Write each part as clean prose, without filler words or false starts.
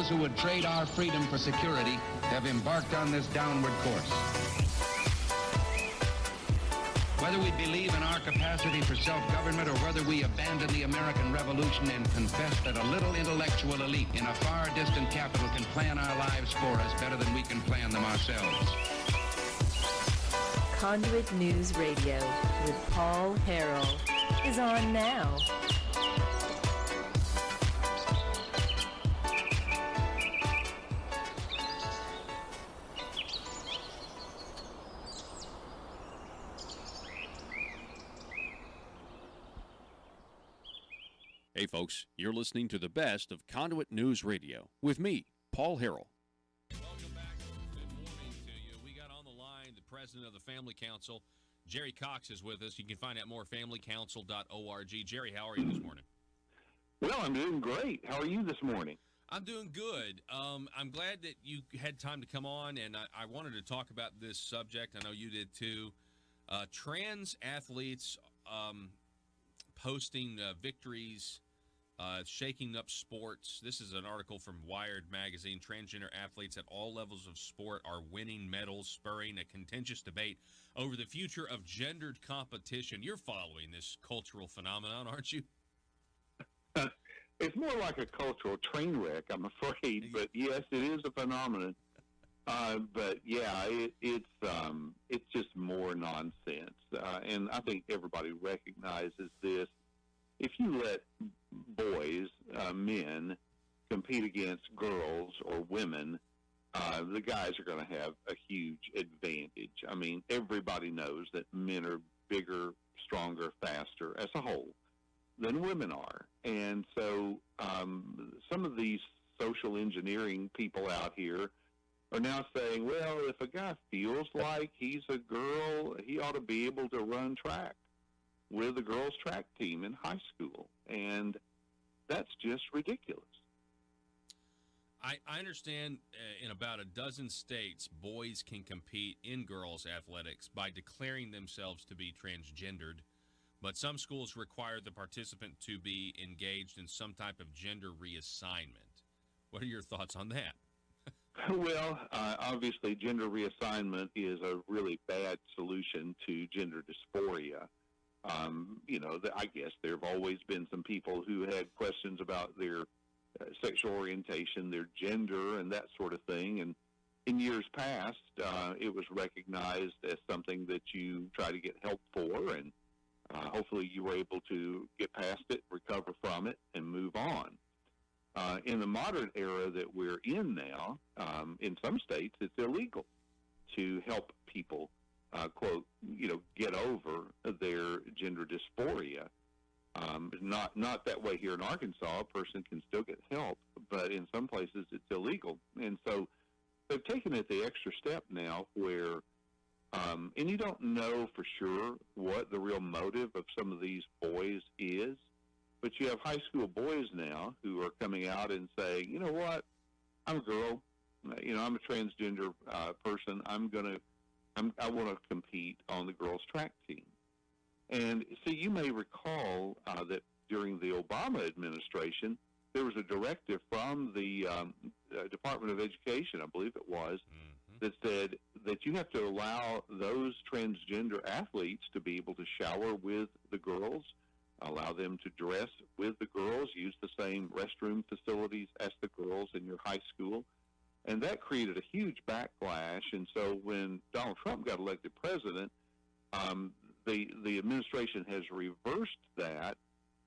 who would trade our freedom for security have embarked on this downward course. Whether we believe in our capacity for self-government or whether we abandon the American Revolution and confess that a little intellectual elite in a far distant capital can plan our lives for us better than we can plan them ourselves. Conduit News Radio with Paul Harrell is on now. Hey folks, you're listening to the best of Conduit News Radio with me, Paul Harrell. Welcome back. Good morning to you. We got on the line the president of the Family Council, Jerry Cox, is with us. You can find out more at familycouncil.org. Jerry, how are you this morning? Well, I'm doing great. How are you this morning? I'm doing good. I'm glad that you had time to come on, and I wanted to talk about this subject. I know you did too. Trans athletes posting victories, shaking up sports. This is an article from Wired magazine. Transgender athletes at all levels of sport are winning medals, spurring a contentious debate over the future of gendered competition. You're following this cultural phenomenon, aren't you? It's more like a cultural train wreck, I'm afraid. But yes, it is a phenomenon. But yeah, it's just more nonsense. And I think everybody recognizes this. If you let boys, men, compete against girls or women, the guys are going to have a huge advantage. I mean, everybody knows that men are bigger, stronger, faster as a whole than women are. And so some of these social engineering people out here are now saying, well, if a guy feels like he's a girl, he ought to be able to run track with a girls' track team in high school. And that's just ridiculous. I understand in about a dozen states, boys can compete in girls' athletics by declaring themselves to be transgendered, but some schools require the participant to be engaged in some type of gender reassignment. What are your thoughts on that? Well, obviously, gender reassignment is a really bad solution to gender dysphoria. I guess there have always been some people who had questions about their sexual orientation, their gender, and that sort of thing. And in years past, it was recognized as something that you try to get help for, and hopefully you were able to get past it, recover from it, and move on. In the modern era that we're in now, in some states, it's illegal to help people, quote, get over their gender dysphoria. Not that way here in Arkansas. A person can still get help, but in some places it's illegal. And so they've taken it the extra step now where, and you don't know for sure what the real motive of some of these boys is, but you have high school boys now who are coming out and saying, you know what, I'm a girl, I'm a transgender person, I want to compete on the girls' track team. And so you may recall that during the Obama administration, there was a directive from the Department of Education, I believe it was, that said that you have to allow those transgender athletes to be able to shower with the girls, allow them to dress with the girls, use the same restroom facilities as the girls in your high school. And that created a huge backlash. And so when Donald Trump got elected president, the administration has reversed that,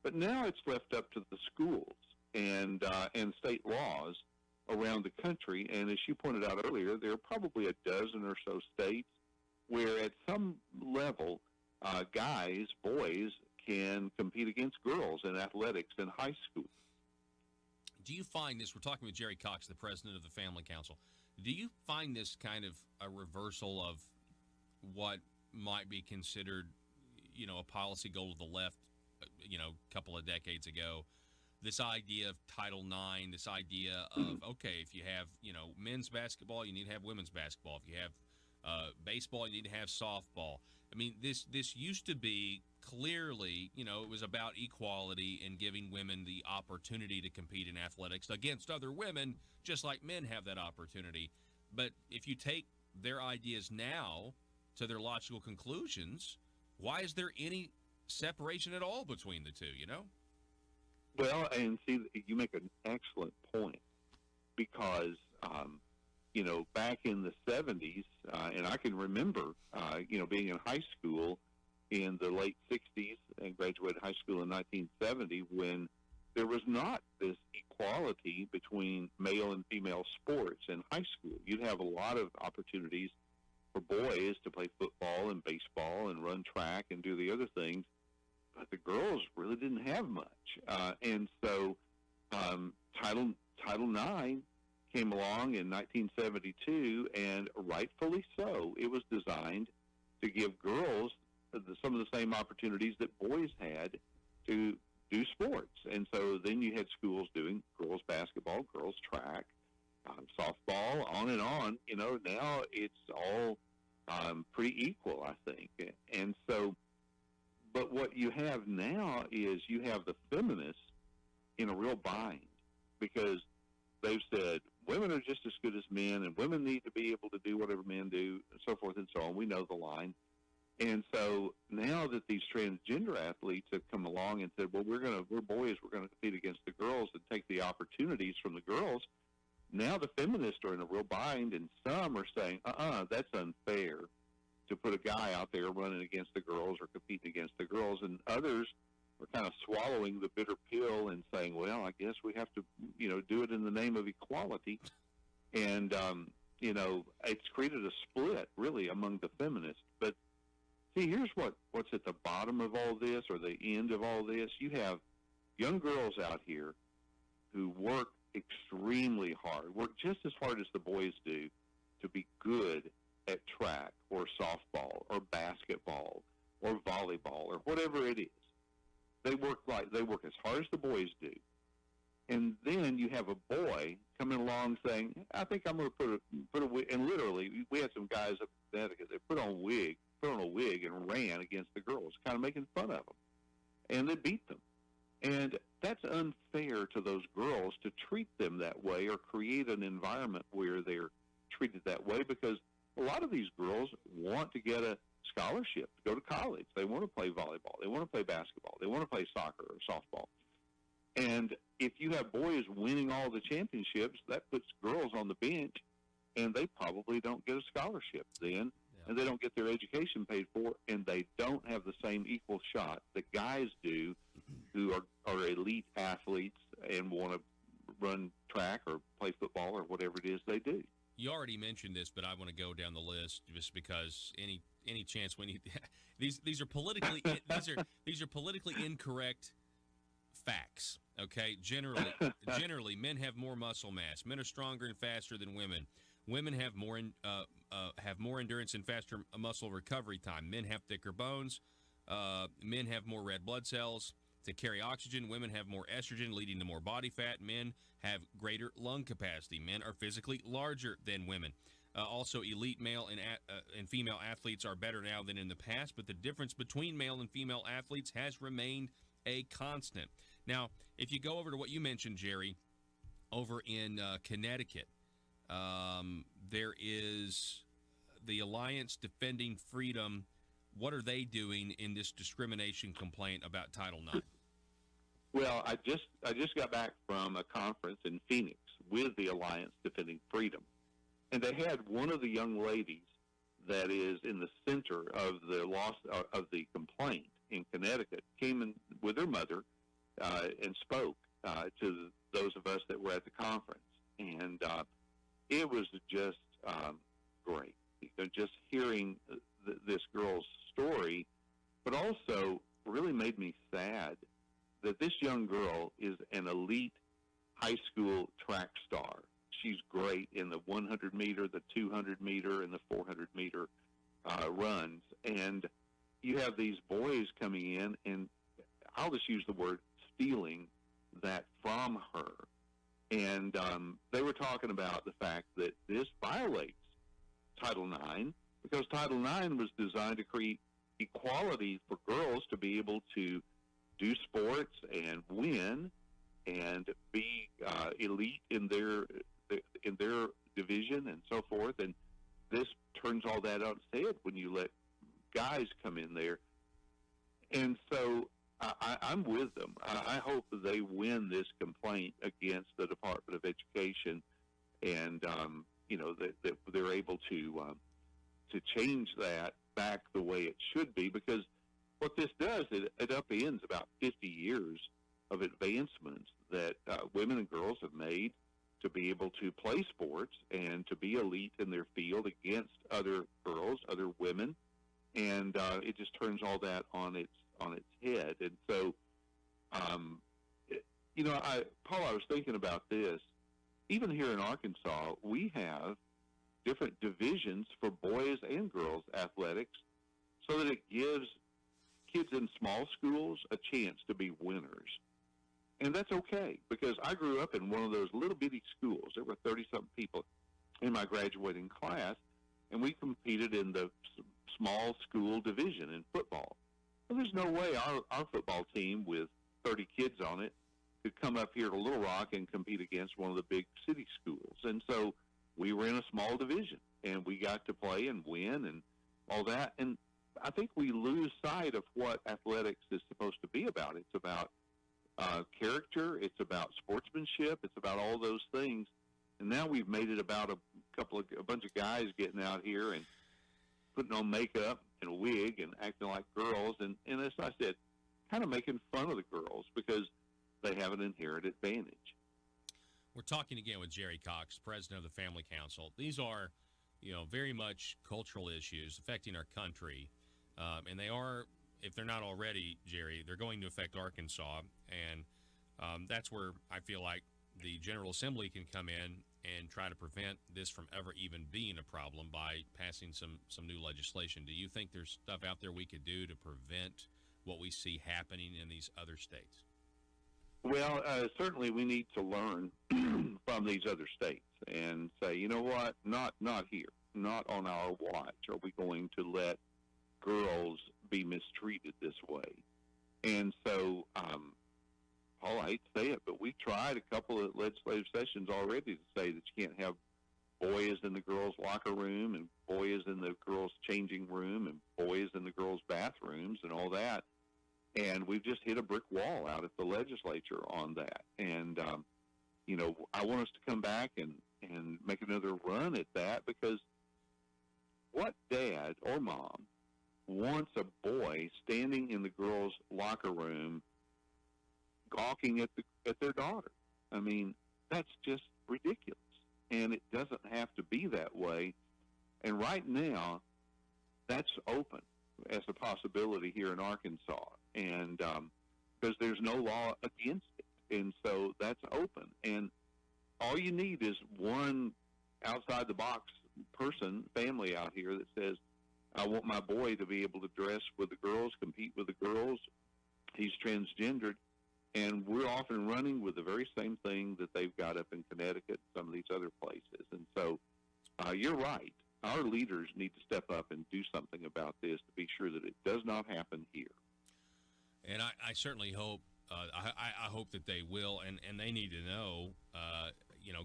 but now it's left up to the schools and state laws around the country. And as you pointed out earlier, there are probably a dozen or so states where at some level, guys, boys, can compete against girls in athletics in high school. Do you find this, we're talking with Jerry Cox, the president of the Family Council, do you find this kind of a reversal of what might be considered, a policy goal of the left, a couple of decades ago? This idea of Title IX, this idea of, okay, if you have, men's basketball, you need to have women's basketball. If you have baseball, you need to have softball. I mean, this used to be clearly, it was about equality and giving women the opportunity to compete in athletics against other women, just like men have that opportunity. But if you take their ideas now to their logical conclusions, why is there any separation at all between the two, Well, and see, you make an excellent point because, back in the 70s, and I can remember, being in high school in the late 60s and graduated high school in 1970 when there was not this equality between male and female sports in high school. You'd have a lot of opportunities for boys to play football and baseball and run track and do the other things, but the girls really didn't have much. And so Title IX came along in 1972, and rightfully so. It was designed to give girls some of the same opportunities that boys had to do sports. And so then you had schools doing girls basketball, girls track, softball, on and on. Now it's all pretty equal, I think. And so, but what you have now is you have the feminists in a real bind because they've said women are just as good as men and women need to be able to do whatever men do, and so forth and so on. We know the line. And so now that these transgender athletes have come along and said, well, we're boys, we're going to compete against the girls and take the opportunities from the girls, now the feminists are in a real bind, and some are saying, that's unfair to put a guy out there running against the girls or competing against the girls, and others are kind of swallowing the bitter pill and saying, well, I guess we have to, do it in the name of equality. And, it's created a split, really, among the feminists. But see, here's what's at the bottom of all this, or the end of all this. You have young girls out here who work extremely hard, work just as hard as the boys do to be good at track or softball or basketball or volleyball or whatever it is. They work as hard as the boys do. And then you have a boy coming along saying, I think I'm going to put a wig. And literally, we had some guys up in Connecticut that put on a wig and ran against the girls, kind of making fun of them. And they beat them. And that's unfair to those girls to treat them that way or create an environment where they're treated that way, because a lot of these girls want to get a scholarship to go to college. They want to play volleyball. They want to play basketball. They want to play soccer or softball. And if you have boys winning all the championships, that puts girls on the bench, and they probably don't get a scholarship then, and they don't get their education paid for, and they don't have the same equal shot that guys do who are elite athletes and want to run track or play football or whatever it is they do. You already mentioned this, but I want to go down the list just because any chance we need these are politically these are politically incorrect facts. Okay, generally, men have more muscle mass. Men are stronger and faster than women. Women have more endurance and faster muscle recovery time. Men have thicker bones. Men have more red blood cells to carry oxygen. Women have more estrogen, leading to more body fat. Men have greater lung capacity. Men are physically larger than women. Also, elite male and female athletes are better now than in the past, but the difference between male and female athletes has remained a constant. Now, if you go over to what you mentioned, Jerry, over in Connecticut, there is the Alliance Defending Freedom. What are they doing in this discrimination complaint about Title IX? Well, I just got back from a conference in Phoenix with the Alliance Defending Freedom, and they had one of the young ladies that is in the center of the of the complaint in Connecticut came in with her mother and spoke to those of us that were at the conference, and it was just great. Just hearing this girl's story, but also really made me sad that this young girl is an elite high school track star. She's great in the 100 meter, the 200 meter, and the 400 meter runs. And you have these boys coming in, and I'll just use the word stealing that from her. And they were talking about the fact that this violates Title IX, because Title IX was designed to create equality for girls to be able to do sports and win and be elite in their division and so forth. And this turns all that on its head when you let guys come in there. And so I'm with them. I hope that they win this complaint against the Department of Education, and that they're able to change that back the way it should be. Because what this does, it upends about 50 years of advancements that women and girls have made to be able to play sports and to be elite in their field against other girls, other women, and it just turns all that on its head. And so, Paul, I was thinking about this. Even here in Arkansas, we have different divisions for boys and girls athletics, so that it gives kids in small schools a chance to be winners. And that's okay, because I grew up in one of those little bitty schools. There were 30-something people in my graduating class, and we competed in the small school division in football. Well, there's no way our football team with 30 kids on it could come up here to Little Rock and compete against one of the big city schools. And so we were in a small division, and we got to play and win and all that. And I think we lose sight of what athletics is supposed to be about. It's about character. It's about sportsmanship. It's about all those things. And now we've made it about a bunch of guys getting out here and putting on makeup and a wig and acting like girls. And as I said, kind of making fun of the girls because they have an inherent advantage. We're talking again with Jerry Cox, president of the Family Council. These are, very much cultural issues affecting our country. And they are, if they're not already, Jerry, they're going to affect Arkansas. And that's where I feel like the General Assembly can come in and try to prevent this from ever even being a problem by passing some new legislation. Do you think there's stuff out there we could do to prevent what we see happening in these other states? Well, certainly we need to learn from these other states and say, you know what, not here, not on our watch are we going to let girls be mistreated this way. And so, Paul, I hate to say it, but we tried a couple of legislative sessions already to say that you can't have boys in the girls' locker room and boys in the girls' changing room and boys in the girls' bathrooms and all that. And we've just hit a brick wall out at the legislature on that. And, I want us to come back and make another run at that, because what dad or mom wants a boy standing in the girls' locker room gawking at their daughter? I mean, that's just ridiculous. And it doesn't have to be that way. And right now, that's open as a possibility here in Arkansas. And because there's no law against it. And so that's open. And all you need is one outside-the-box family out here that says, I want my boy to be able to dress with the girls, compete with the girls. He's transgendered. And we're off and running with the very same thing that they've got up in Connecticut and some of these other places. And so you're right. Our leaders need to step up and do something about this to be sure that it does not happen here. And I certainly hope, I hope that they will, and they need to know,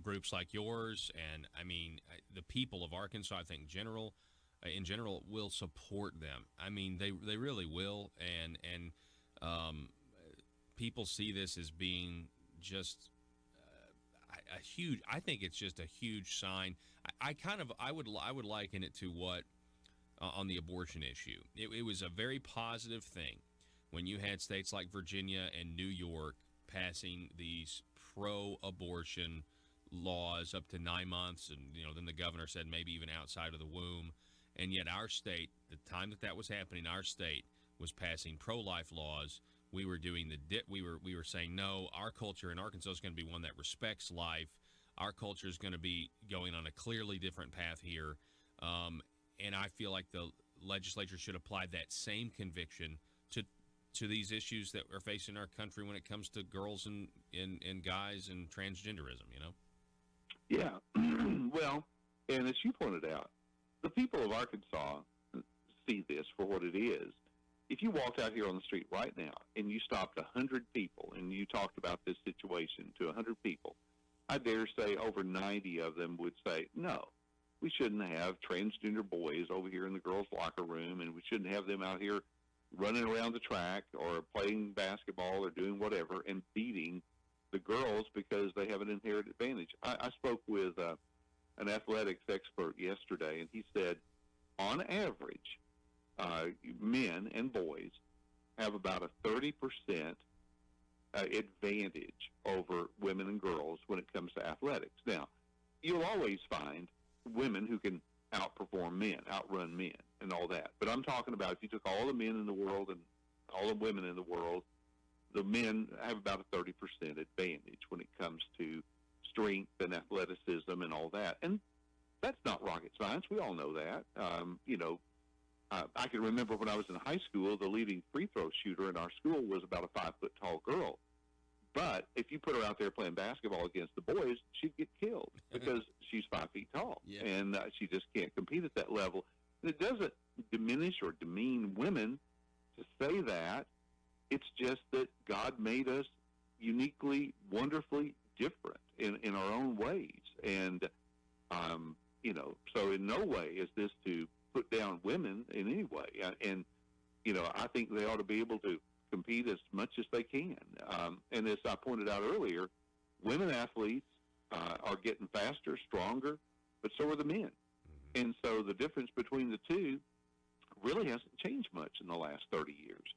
groups like yours, and I mean, the people of Arkansas, I think in general, will support them. I mean, they really will, and people see this as being just a huge. I think it's just a huge sign. I would liken it to what on the abortion issue. It was a very positive thing when you had states like Virginia and New York passing these pro-abortion laws up to 9 months, and then the governor said maybe even outside of the womb. And yet our state, the time that was happening, our state was passing pro-life laws. We were doing we were saying, no, our culture in Arkansas is going to be one that respects life. Our culture is going to be going on a clearly different path here. And I feel like the legislature should apply that same conviction to these issues that are facing our country when it comes to girls and guys and transgenderism, Yeah. Well, and as you pointed out, the people of Arkansas see this for what it is. if you walked out here on the street right now and you stopped 100 people and you talked about this situation to 100 people, I dare say over 90 of them would say, no, we shouldn't have transgender boys over here in the girls' locker room, and we shouldn't have them out here running around the track or playing basketball or doing whatever and beating the girls because they have an inherent advantage. I spoke with an athletics expert yesterday, and he said, on average, men and boys have about a 30% advantage over women and girls when it comes to athletics. Now, you'll always find women who can outperform men, outrun men, and all that. But I'm talking about if you took all the men in the world and all the women in the world, the men have about a 30% advantage when it comes to strength and athleticism and all that. And that's not rocket science. We all know that. I can remember when I was in high school, the leading free throw shooter in our school was about a 5-foot-tall girl. But if you put her out there playing basketball against the boys, she'd get killed because she's 5 feet tall, and she just can't compete at that level. And it doesn't diminish or demean women to say that. It's just that God made us uniquely, wonderfully different in our own ways. And, so in no way is this to put down women in any way. And, I think they ought to be able to compete as much as they can. And as I pointed out earlier, women athletes are getting faster, stronger, but so are the men. Mm-hmm. And so the difference between the two really hasn't changed much in the last 30 years.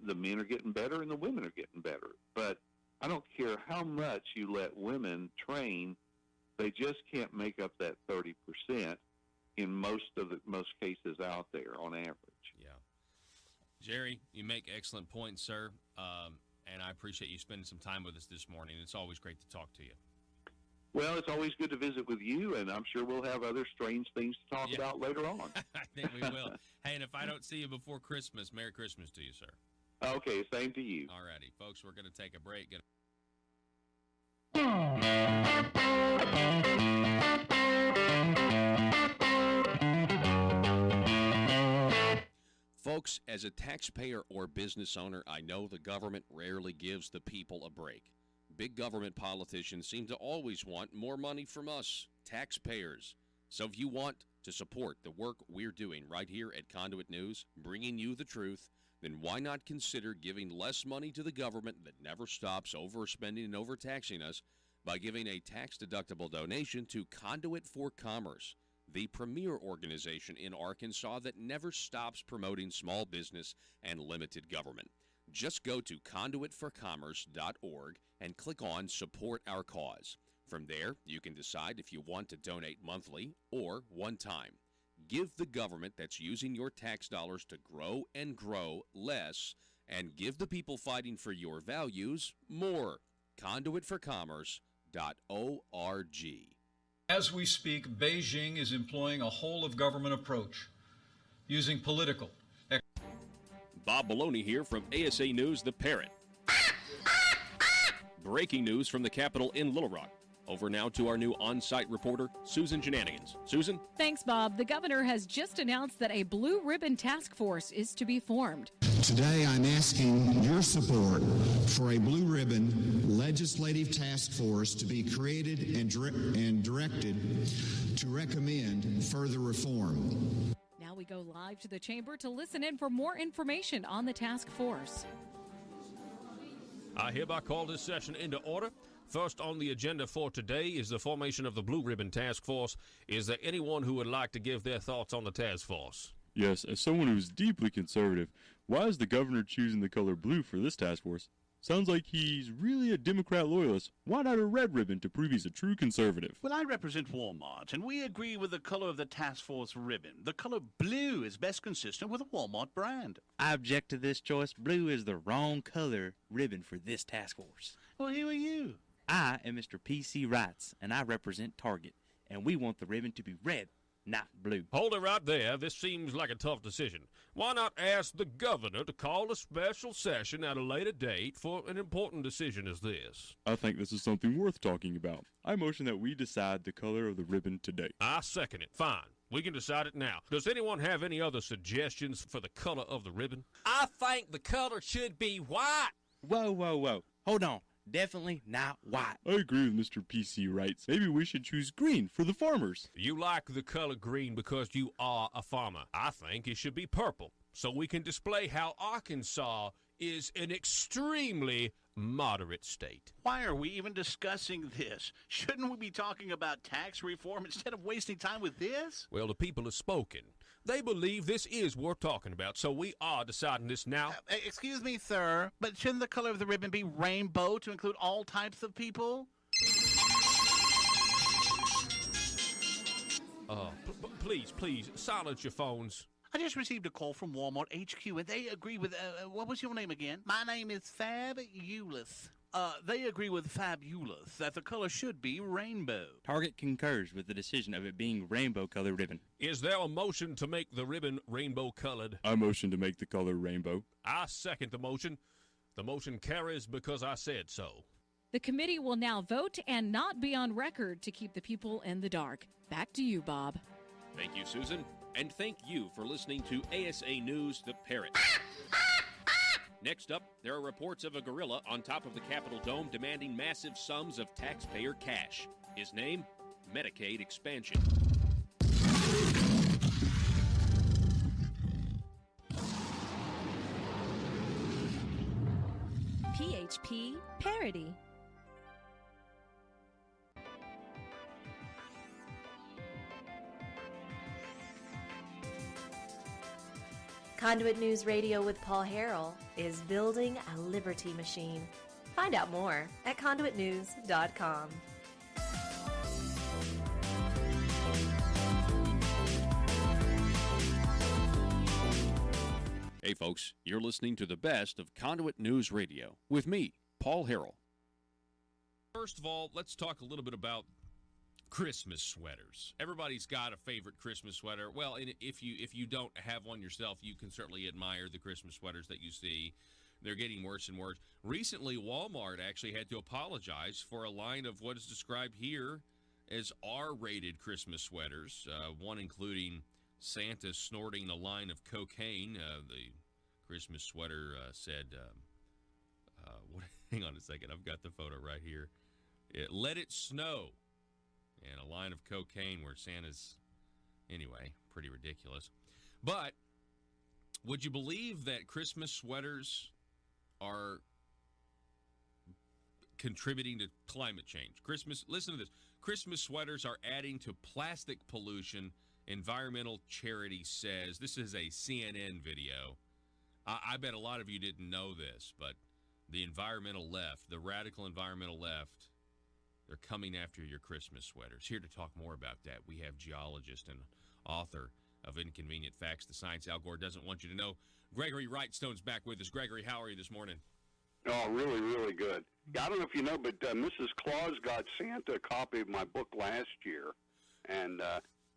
The men are getting better and the women are getting better. But I don't care how much you let women train, they just can't make up that 30% in most cases out there on average. Yeah. Jerry, you make excellent points, sir, and I appreciate you spending some time with us this morning. It's always great to talk to you. Well, it's always good to visit with you, and I'm sure we'll have other strange things to talk about later on. I think we will. Hey, and if I don't see you before Christmas, Merry Christmas to you, sir. Okay, same to you. All righty. Folks, we're going to take a break. Folks, as a taxpayer or business owner, I know the government rarely gives the people a break. Big government politicians seem to always want more money from us, taxpayers. So if you want to support the work we're doing right here at Conduit News, bringing you the truth, then why not consider giving less money to the government that never stops overspending and overtaxing us by giving a tax-deductible donation to Conduit for Commerce, the premier organization in Arkansas that never stops promoting small business and limited government. Just go to conduitforcommerce.org and click on Support Our Cause. From there, you can decide if you want to donate monthly or one time. Give the government that's using your tax dollars to grow and grow less, and give the people fighting for your values more. Conduitforcommerce.org. As we speak, Beijing is employing a whole-of-government approach, using political. Bob Maloney here from ASA News, The Parrot. Breaking news from the Capitol in Little Rock. Over now to our new on-site reporter, Susan Shenanigans. Susan? Thanks, Bob. The governor has just announced that a Blue Ribbon Task Force is to be formed. Today, I'm asking your support for a Blue Ribbon Legislative Task Force to be created and directed to recommend further reform. Now we go live to the chamber to listen in for more information on the task force. I hereby call this session into order. First on the agenda for today is the formation of the Blue Ribbon Task Force. Is there anyone who would like to give their thoughts on the task force? Yes, as someone who's deeply conservative, why is the governor choosing the color blue for this task force? Sounds like he's really a Democrat loyalist. Why not a red ribbon to prove he's a true conservative? Well, I represent Walmart, and we agree with the color of the task force ribbon. The color blue is best consistent with the Walmart brand. I object to this choice. Blue is the wrong color ribbon for this task force. Well, who are you? I am Mr. P.C. Wrights, and I represent Target, and we want the ribbon to be red, not blue. Hold it right there. This seems like a tough decision. Why not ask the governor to call a special session at a later date for an important decision as this? I think this is something worth talking about. I motion that we decide the color of the ribbon today. I second it. Fine. We can decide it now. Does anyone have any other suggestions for the color of the ribbon? I think the color should be white. Whoa, whoa, whoa. Hold on. Definitely not white. I agree with Mr. PC Wrights. Maybe we should choose green for the farmers. You like the color green because you are a farmer. I think it should be purple, so we can display how Arkansas is an extremely moderate state. Why are we even discussing this? Shouldn't we be talking about tax reform instead of wasting time with this? Well, the people have spoken. They believe this is worth talking about, so we are deciding this now. Excuse me, sir, but shouldn't the color of the ribbon be rainbow to include all types of people? Please, silence your phones. I just received a call from Walmart HQ, and they agree with, what was your name again? My name is Fabulous. They agree with Fabulous that the color should be rainbow. Target concurs with the decision of it being rainbow-colored ribbon. Is there a motion to make the ribbon rainbow-colored? I motion to make the color rainbow. I second the motion. The motion carries because I said so. The committee will now vote and not be on record to keep the people in the dark. Back to you, Bob. Thank you, Susan. And thank you for listening to ASA News The Parrot. Next up, there are reports of a gorilla on top of the Capitol Dome demanding massive sums of taxpayer cash. His name? Medicaid expansion. PHP Parody. Conduit News Radio with Paul Harrell is building a liberty machine. Find out more at conduitnews.com. Hey folks, you're listening to the best of Conduit News Radio with me, Paul Harrell. First of all, let's talk a little bit about Christmas sweaters. Everybody's got a favorite Christmas sweater. Well, and if you don't have one yourself, you can certainly admire the Christmas sweaters that you see. They're getting worse and worse. Recently, Walmart actually had to apologize for a line of what is described here as R-rated Christmas sweaters, one including Santa snorting a line of cocaine. The Christmas sweater said, hang on a second, I've got the photo right here. Let it snow. And a line of cocaine where Santa's, anyway, pretty ridiculous. But would you believe that Christmas sweaters are contributing to climate change? Listen to this. Christmas sweaters are adding to plastic pollution, environmental charity says. This is a CNN video. I bet a lot of you didn't know this, but the environmental left, the radical environmental left, they're coming after your Christmas sweaters. Here to talk more about that, we have geologist and author of Inconvenient Facts, the Science Al Gore Doesn't Want You to Know. Gregory Wrightstone's back with us. Gregory, how are you this morning? Oh, really, really good. I don't know if you know, but Mrs. Claus got Santa a copy of my book last year, and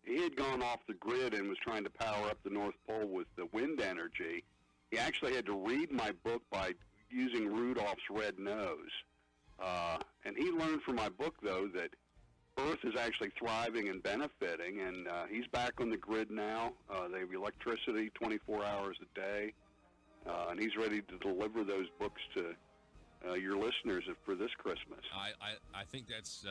he had gone off the grid and was trying to power up the North Pole with the wind energy. He actually had to read my book by using Rudolph's red nose. And he learned from my book, though, that Earth is actually thriving and benefiting, and he's back on the grid now. They have electricity 24 hours a day, and he's ready to deliver those books to your listeners for this Christmas. I think that's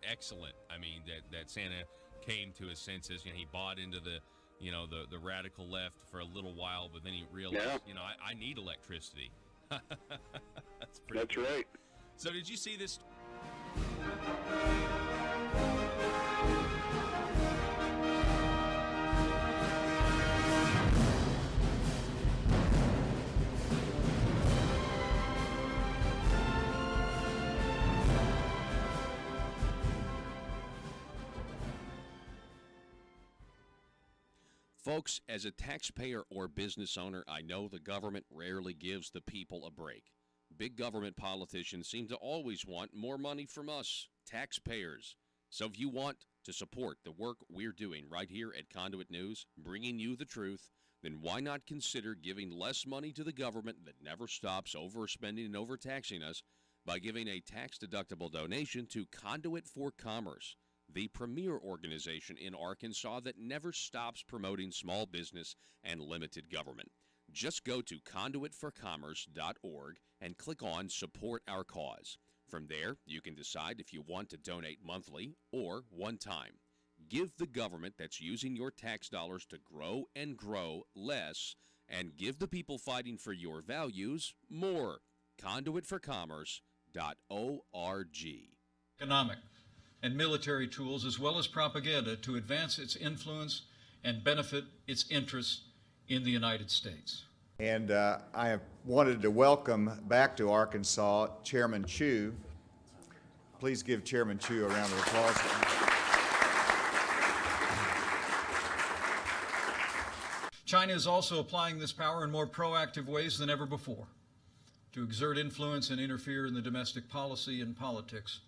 excellent. I mean, that Santa came to his senses. You know, he bought into the radical left for a little while, but then he realized, I need electricity. That's cool. Right. So did you see this? Folks, as a taxpayer or business owner, I know the government rarely gives the people a break. Big government politicians seem to always want more money from us, taxpayers. So if you want to support the work we're doing right here at Conduit News, bringing you the truth, then why not consider giving less money to the government that never stops overspending and overtaxing us by giving a tax-deductible donation to Conduit for Commerce. the premier organization in Arkansas that never stops promoting small business and limited government. Just go to conduitforcommerce.org and click on Support Our Cause. From there, you can decide if you want to donate monthly or one time. Give the government that's using your tax dollars to grow and grow less, and give the people fighting for your values more. Conduitforcommerce.org. Economic and military tools, as well as propaganda, to advance its influence and benefit its interests in the United States. And I have wanted to welcome back to Arkansas Chairman Chu. Please give Chairman Chu a round of applause. China is also applying this power in more proactive ways than ever before to exert influence and interfere in the domestic policy and politics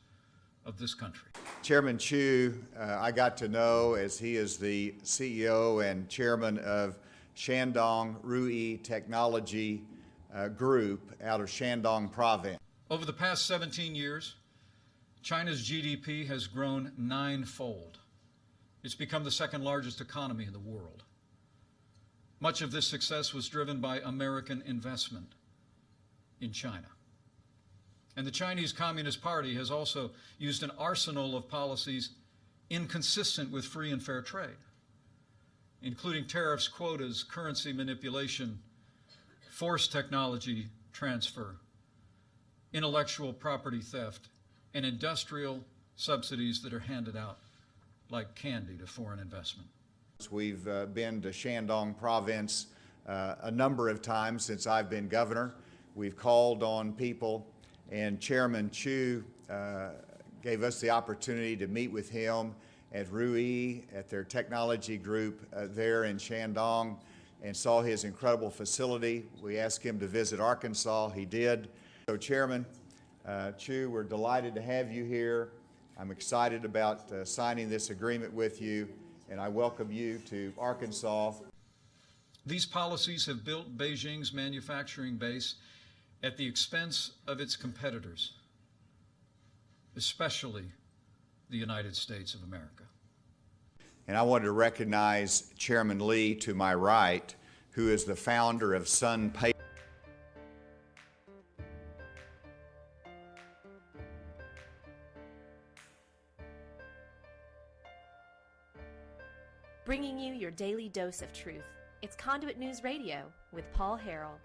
of this country. Chairman Chu, I got to know as he is the CEO and chairman of Shandong Rui Technology Group out of Shandong Province. Over the past 17 years, China's GDP has grown ninefold. It's become the second largest economy in the world. Much of this success was driven by American investment in China. And the Chinese Communist Party has also used an arsenal of policies inconsistent with free and fair trade, including tariffs, quotas, currency manipulation, forced technology transfer, intellectual property theft, and industrial subsidies that are handed out like candy to foreign investment. We've been to Shandong Province a number of times since I've been governor. We've called on people, and Chairman Chu gave us the opportunity to meet with him at Rui, at their technology group there in Shandong, and saw his incredible facility. We asked him to visit Arkansas. He did. So Chairman Chu, we're delighted to have you here. I'm excited about signing this agreement with you, and I welcome you to Arkansas. These policies have built Beijing's manufacturing base at the expense of its competitors, especially the United States of America. And I wanted to recognize Chairman Lee to my right, who is the founder of Sun Paper. Bringing you your daily dose of truth. It's Conduit News Radio with Paul Harrell.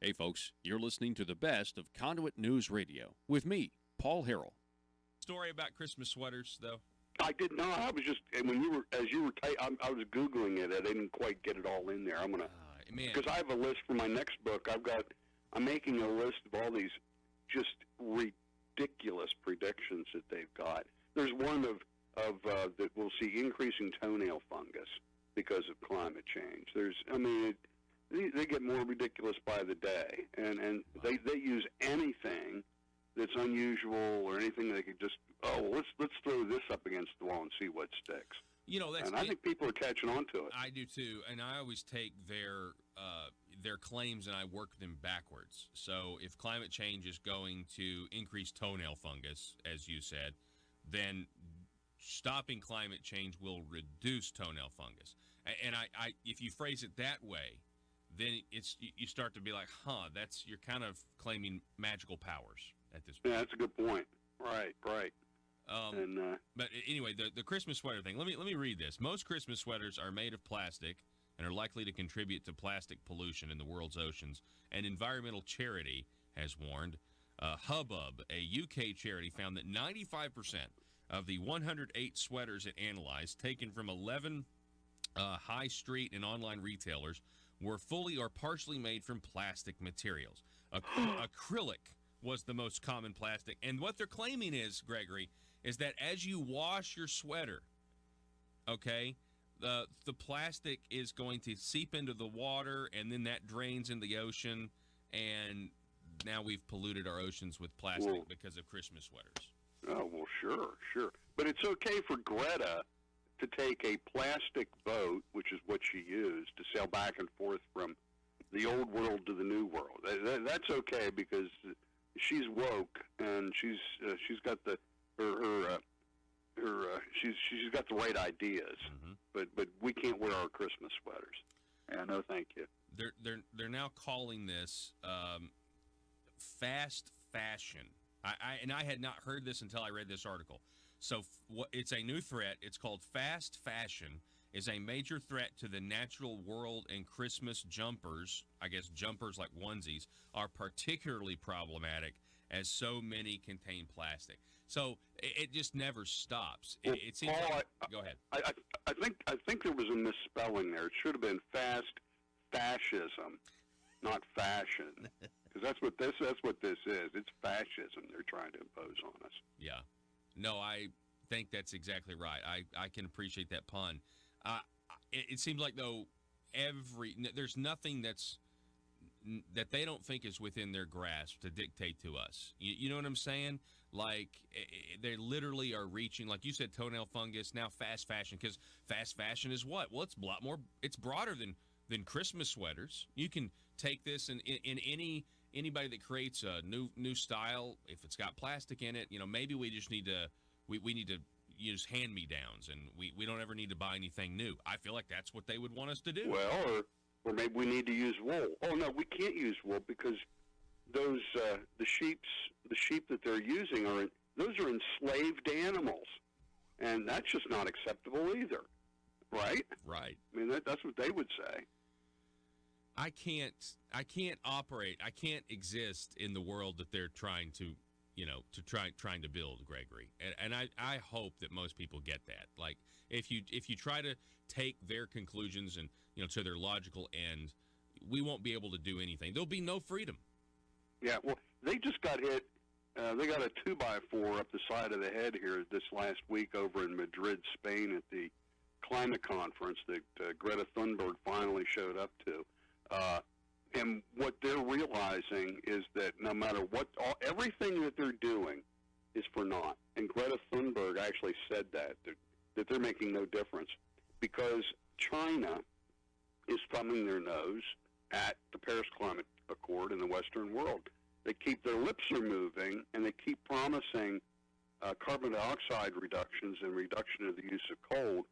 Hey folks, you're listening to the best of Conduit News Radio with me, Paul Harrell. Story about Christmas sweaters, though. I did not. I was just when you were I was googling it. I didn't quite get it all in there. I'm gonna because I have a list for my next book. I'm making a list of all these just ridiculous predictions that they've got. There's one of that we'll see increasing toenail fungus because of climate change. They get more ridiculous by the day, and they use anything that's unusual or anything they could just let's throw this up against the wall and see what sticks. And I think people are catching on to it. I do too, and I always take their claims and I work them backwards. So if climate change is going to increase toenail fungus, as you said, then stopping climate change will reduce toenail fungus. And I if you phrase it that way, then you start to be like, you're kind of claiming magical powers at this point. Yeah, that's a good point. Right. But anyway, the Christmas sweater thing. Let me read this. Most Christmas sweaters are made of plastic and are likely to contribute to plastic pollution in the world's oceans. An environmental charity has warned. Hubbub, a UK charity, found that 95% Of the 108 sweaters it analyzed, taken from 11 high street and online retailers, were fully or partially made from plastic materials. Acrylic was the most common plastic. And what they're claiming is, Gregory, is that as you wash your sweater, okay, the plastic is going to seep into the water, and then that drains in the ocean, and now we've polluted our oceans with plastic because of Christmas sweaters. Oh, well, sure. But it's okay for Greta to take a plastic boat, which is what she used, to sail back and forth from the old world to the new world. That's okay because she's woke and she's got she's got the right ideas. Mm-hmm. But we can't wear our Christmas sweaters. Yeah, no, thank you. They're now calling this fast fashion. I had not heard this until I read this article. So it's a new threat. It's called fast fashion. Is a major threat to the natural world, and Christmas jumpers, I guess jumpers like onesies, are particularly problematic as so many contain plastic. So it just never stops. Well, it seems Paul, like, go ahead. I think there was a misspelling there. It should have been fast fascism, not fashion, because that's what this is. It's fascism they're trying to impose on us. Yeah. No, I think that's exactly right. I can appreciate that pun. It seems like, though, there's nothing that they don't think is within their grasp to dictate to us. You know what I'm saying? Like, they literally are reaching, like you said, toenail fungus, now fast fashion, because fast fashion is what? Well, it's a lot more, it's broader than Christmas sweaters. You can take this in anybody that creates a new style, if it's got plastic in it, maybe we just need to, we need to use hand-me-downs, and we don't ever need to buy anything new. I feel like that's what they would want us to do. Well, or maybe we need to use wool. Oh no, we can't use wool because those the sheep that they're using those are enslaved animals, and that's just not acceptable either, right? Right. I mean that's what they would say. I can't operate. I can't exist in the world that they're trying to, trying to build, Gregory. And I hope that most people get that. Like, if you try to take their conclusions and, to their logical end, we won't be able to do anything. There'll be no freedom. Yeah, well, they just got hit. They got a 2x4 up the side of the head here this last week over in Madrid, Spain, at the climate conference that Greta Thunberg finally showed up to. And what they're realizing is that no matter what, everything that they're doing is for naught. And Greta Thunberg actually said that they're making no difference because China is thumbing their nose at the Paris Climate Accord in the Western world. Their lips are moving, and they keep promising carbon dioxide reductions and reduction of the use of coal.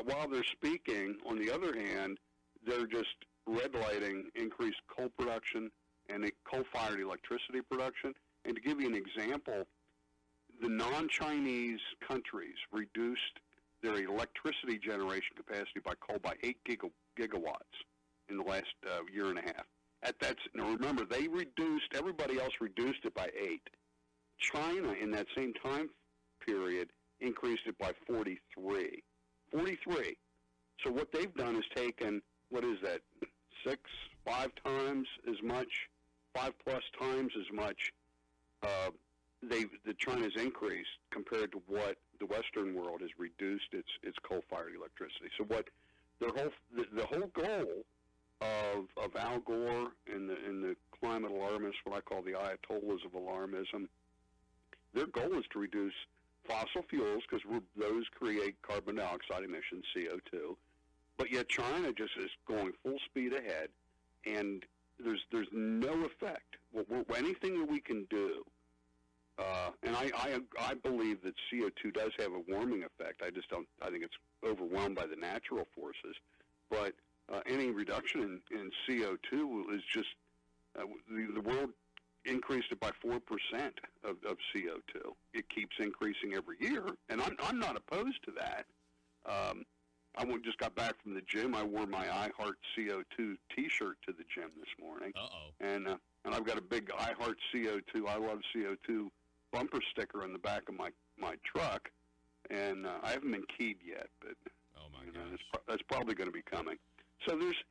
While they're speaking, on the other hand, they're just red-lighting increased coal production and coal-fired electricity production. And to give you an example, the non-Chinese countries reduced their electricity generation capacity by coal by 8 gigawatts in the last year and a half. Now remember, everybody else reduced it by 8. China, in that same time period, increased it by 43. 43. So what they've done is taken, what is that, 5 times as much, 5+ times as much China's increased compared to what the Western world has reduced its coal-fired electricity. So what the whole goal of Al Gore and the climate alarmists, what I call the Ayatollahs of alarmism, their goal is to reduce fossil fuels because those create carbon dioxide emissions, CO2. But yet China just is going full speed ahead, and there's no effect. Anything that we can do, and I believe that CO2 does have a warming effect. I think it's overwhelmed by the natural forces. But any reduction in CO2 is just the world increased it by 4% of CO2. It keeps increasing every year, and I'm not opposed to that. I just got back from the gym. I wore my I Heart CO2 T-shirt to the gym this morning. Uh-oh. And I've got a big I Heart CO2, I Love CO2 bumper sticker on the back of my truck, and I haven't been keyed yet, but that's probably going to be coming. So there's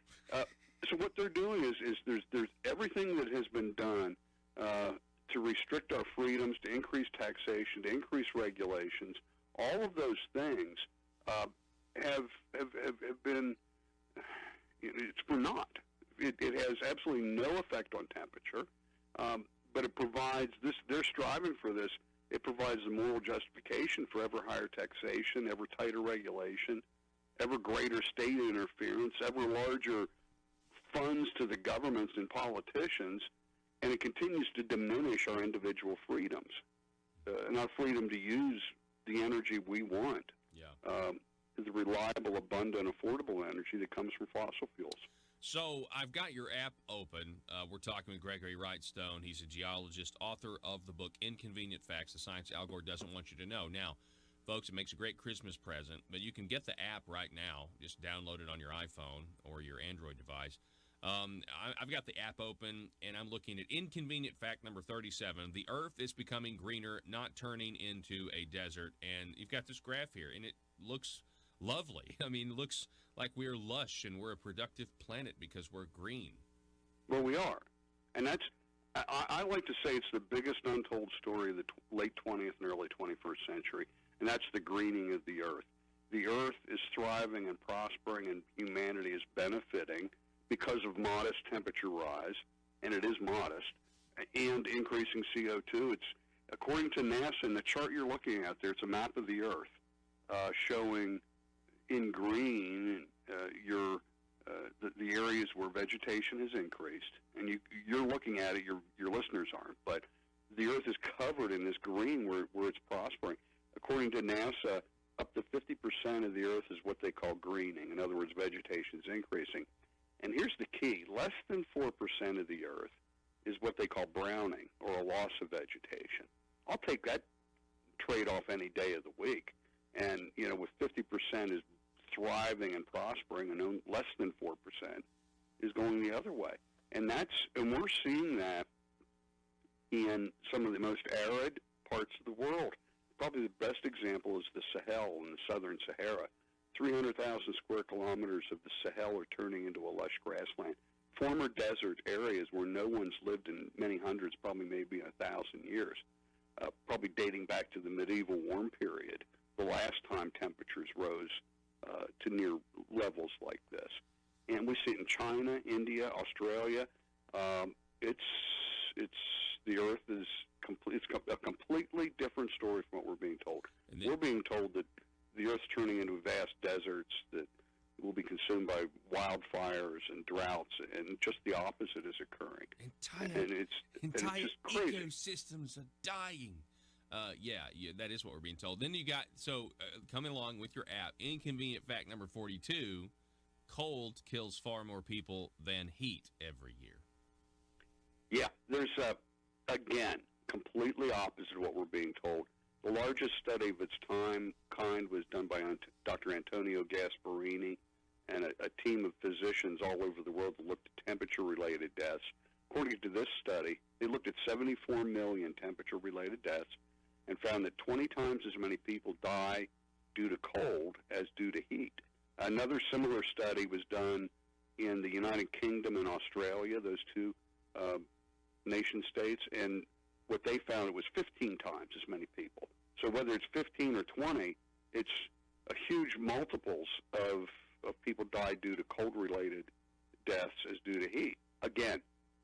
so what they're doing is there's everything that has been done to restrict our freedoms, to increase taxation, to increase regulations. All of those things have been, it's for naught. It has absolutely no effect on temperature, but it provides this. They're striving for this. It provides the moral justification for ever higher taxation, ever tighter regulation, ever greater state interference, ever larger funds to the governments and politicians, and it continues to diminish our individual freedoms and our freedom to use the energy we want. The reliable, abundant, affordable energy that comes from fossil fuels. So I've got your app open. We're talking with Gregory Wrightstone. He's a geologist, author of the book Inconvenient Facts, the Science Al Gore Doesn't Want You to Know. Now, folks, it makes a great Christmas present, but you can get the app right now. Just download it on your iPhone or your Android device. I've got the app open, and I'm looking at Inconvenient Fact number 37. The Earth is becoming greener, not turning into a desert. And you've got this graph here, and it looks lovely. I mean, it looks like we're lush and we're a productive planet because we're green. Well, we are. And that's, I like to say it's the biggest untold story of the late 20th and early 21st century, and that's the greening of the Earth. The Earth is thriving and prospering, and humanity is benefiting because of modest temperature rise, and it is modest, and increasing CO2. It's, according to NASA, and the chart you're looking at there, it's a map of the Earth showing in green the areas where vegetation has increased, and you're looking at it, your listeners aren't, but the Earth is covered in this green where it's prospering. According to NASA, up to 50% of the Earth is what they call greening. In other words, vegetation is increasing. And here's the key. Less than 4% of the Earth is what they call browning, or a loss of vegetation. I'll take that trade-off any day of the week. And, with 50% is thriving and prospering, and less than 4% is going the other way. And we're seeing that in some of the most arid parts of the world. Probably the best example is the Sahel in the southern Sahara. 300,000 square kilometers of the Sahel are turning into a lush grassland. Former desert areas where no one's lived in many hundreds, probably maybe 1,000 years, probably dating back to the medieval warm period, the last time temperatures rose to near levels like this. And we see it in China, India, Australia. The Earth is it's a completely different story from what we're being told. We're being told that the Earth's turning into vast deserts that will be consumed by wildfires and droughts, and just the opposite is occurring. Entire just crazy. Ecosystems are dying. Yeah, that is what we're being told. Then you got, coming along with your app, Inconvenient Fact number 42, cold kills far more people than heat every year. Yeah, there's, again, completely opposite of what we're being told. The largest study of its kind was done by Dr. Antonio Gasparini and a team of physicians all over the world that looked at temperature-related deaths. According to this study, they looked at 74 million temperature-related deaths and found that 20 times as many people die due to cold as due to heat. Another similar study was done in the United Kingdom and Australia, those two nation states, and what they found, it was 15 times as many people. So whether it's 15 or 20, it's a huge multiples of people die due to cold-related deaths as due to heat. Again,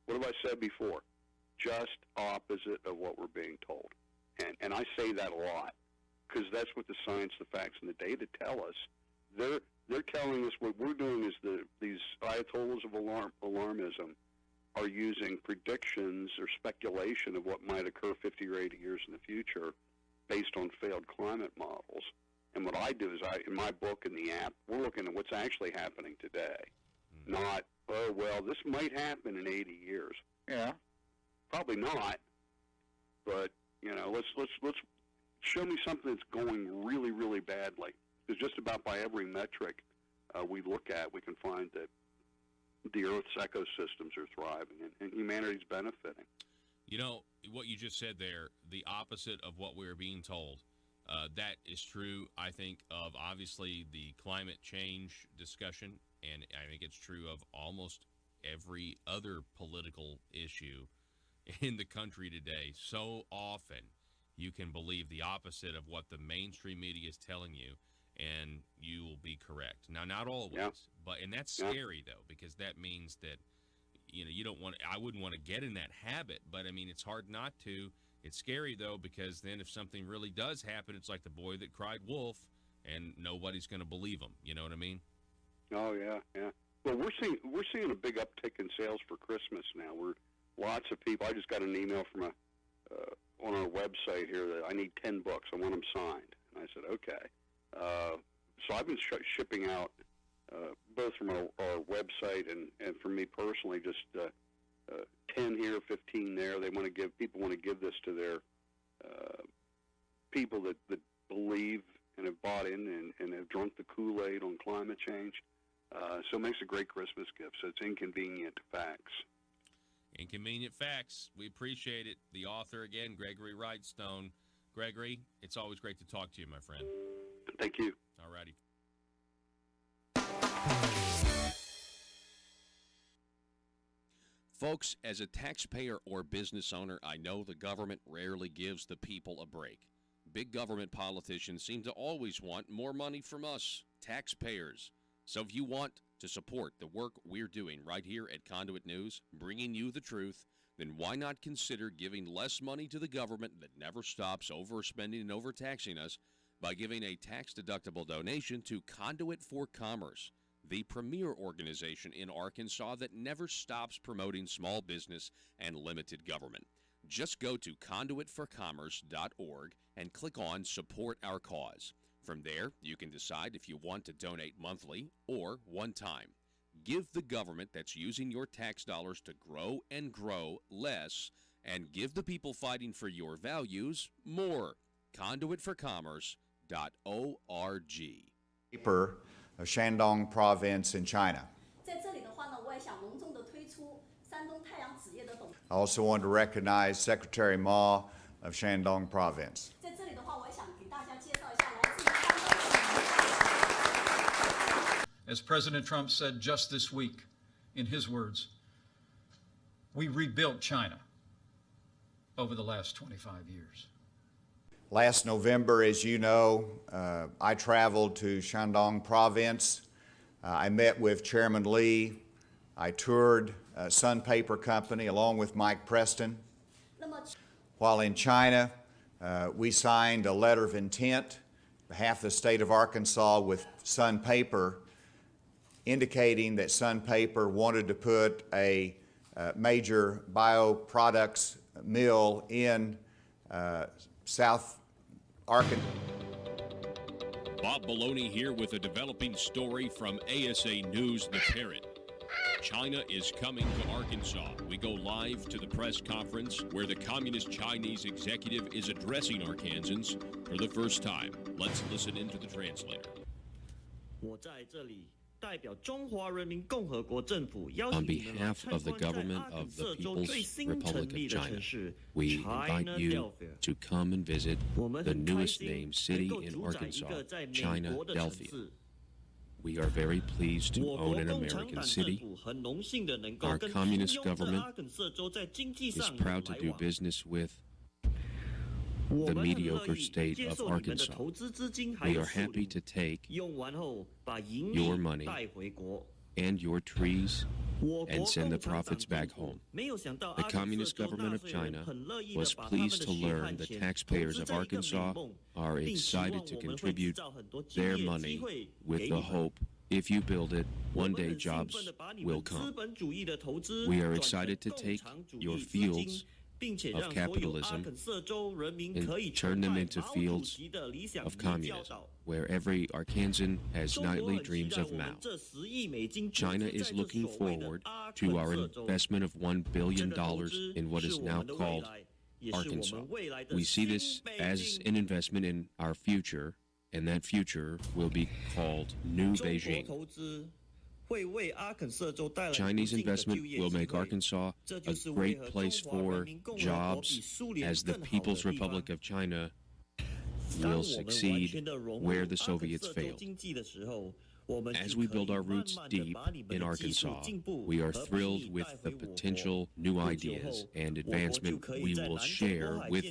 what have I said before? Just opposite of what we're being told. And I say that a lot because that's what the science, the facts, and the data tell us. They're telling us what we're doing is these ayatollahs of alarmism are using predictions or speculation of what might occur 50 or 80 years in the future based on failed climate models. And what I do is, in my book and the app, we're looking at what's actually happening today, not, oh, well, this might happen in 80 years. Yeah. Probably not. But, let's show me something that's going really, really badly. Because just about by every metric we look at, we can find that the Earth's ecosystems are thriving and humanity's benefiting. You know, what you just said there, the opposite of what we're being told. That is true, I think, of obviously the climate change discussion, and I think it's true of almost every other political issue in the country today. So often you can believe the opposite of what the mainstream media is telling you, and you will be correct. Now, not always, and that's scary, though, because that means that, you don't want, I wouldn't want to get in that habit, but I mean, it's hard not to. It's scary, though, because then if something really does happen, it's like the boy that cried wolf, and nobody's going to believe him. You know what I mean? Oh, yeah. Well, we're seeing a big uptick in sales for Christmas now. Lots of people. I just got an email from on our website here that I need 10 books. I want them signed. And I said, okay. So I've been shipping out, both from our website and from me personally, just 10 here, 15 there. People want to give this to their people that believe and have bought in and have drunk the Kool-Aid on climate change. So it makes a great Christmas gift. So it's Inconvenient Facts. Inconvenient Facts. We appreciate it. The author, again, Gregory Wrightstone. Gregory, it's always great to talk to you, my friend. Thank you. All righty. Folks, as a taxpayer or business owner, I know the government rarely gives the people a break. Big government politicians seem to always want more money from us, taxpayers. So if you want to support the work we're doing right here at Conduit News, bringing you the truth, then why not consider giving less money to the government that never stops overspending and overtaxing us by giving a tax-deductible donation to Conduit for Commerce, the premier organization in Arkansas that never stops promoting small business and limited government. Just go to conduitforcommerce.org and click on Support Our Cause. From there, you can decide if you want to donate monthly or one time. Give the government that's using your tax dollars to grow and grow less, and give the people fighting for your values more. Conduitforcommerce.org. Paper of Shandong Province in China. I also want to recognize Secretary Ma of Shandong Province. As President Trump said just this week, in his words, we rebuilt China over the last 25 years. Last November, as you know, I traveled to Shandong Province. I met with Chairman Li. I toured Sun Paper Company along with Mike Preston. While in China, we signed a letter of intent on behalf of the state of Arkansas with Sun Paper, indicating that Sun Paper wanted to put a major bioproducts mill in South Arkansas. Bob Maloney here with a developing story from ASA News, The Parrot. China is coming to Arkansas. We go live to the press conference where the Communist Chinese executive is addressing Arkansans for the first time. Let's listen into the translator. On behalf of the government of the People's Republic of China, we invite you to come and visit the newest named city in Arkansas, China, Delphia. We are very pleased to own an American city. Our communist government is proud to do business with the mediocre state of Arkansas. We are happy to take your money and your trees and send the profits back home. The Communist government of China was pleased to learn the taxpayers of Arkansas are excited to contribute their money with the hope, if you build it, one day jobs will come. We are excited to take your fields of capitalism and turn them into fields of communism, where every Arkansan has nightly dreams of Mao. China is looking forward to our investment of $1 billion in what is now called Arkansas. We see this as an investment in our future, and that future will be called New Beijing. Chinese investment will make Arkansas a great place for jobs, as the People's Republic of China will succeed where the Soviets failed. As we build our roots deep in Arkansas, we are thrilled with the potential new ideas and advancement we will share with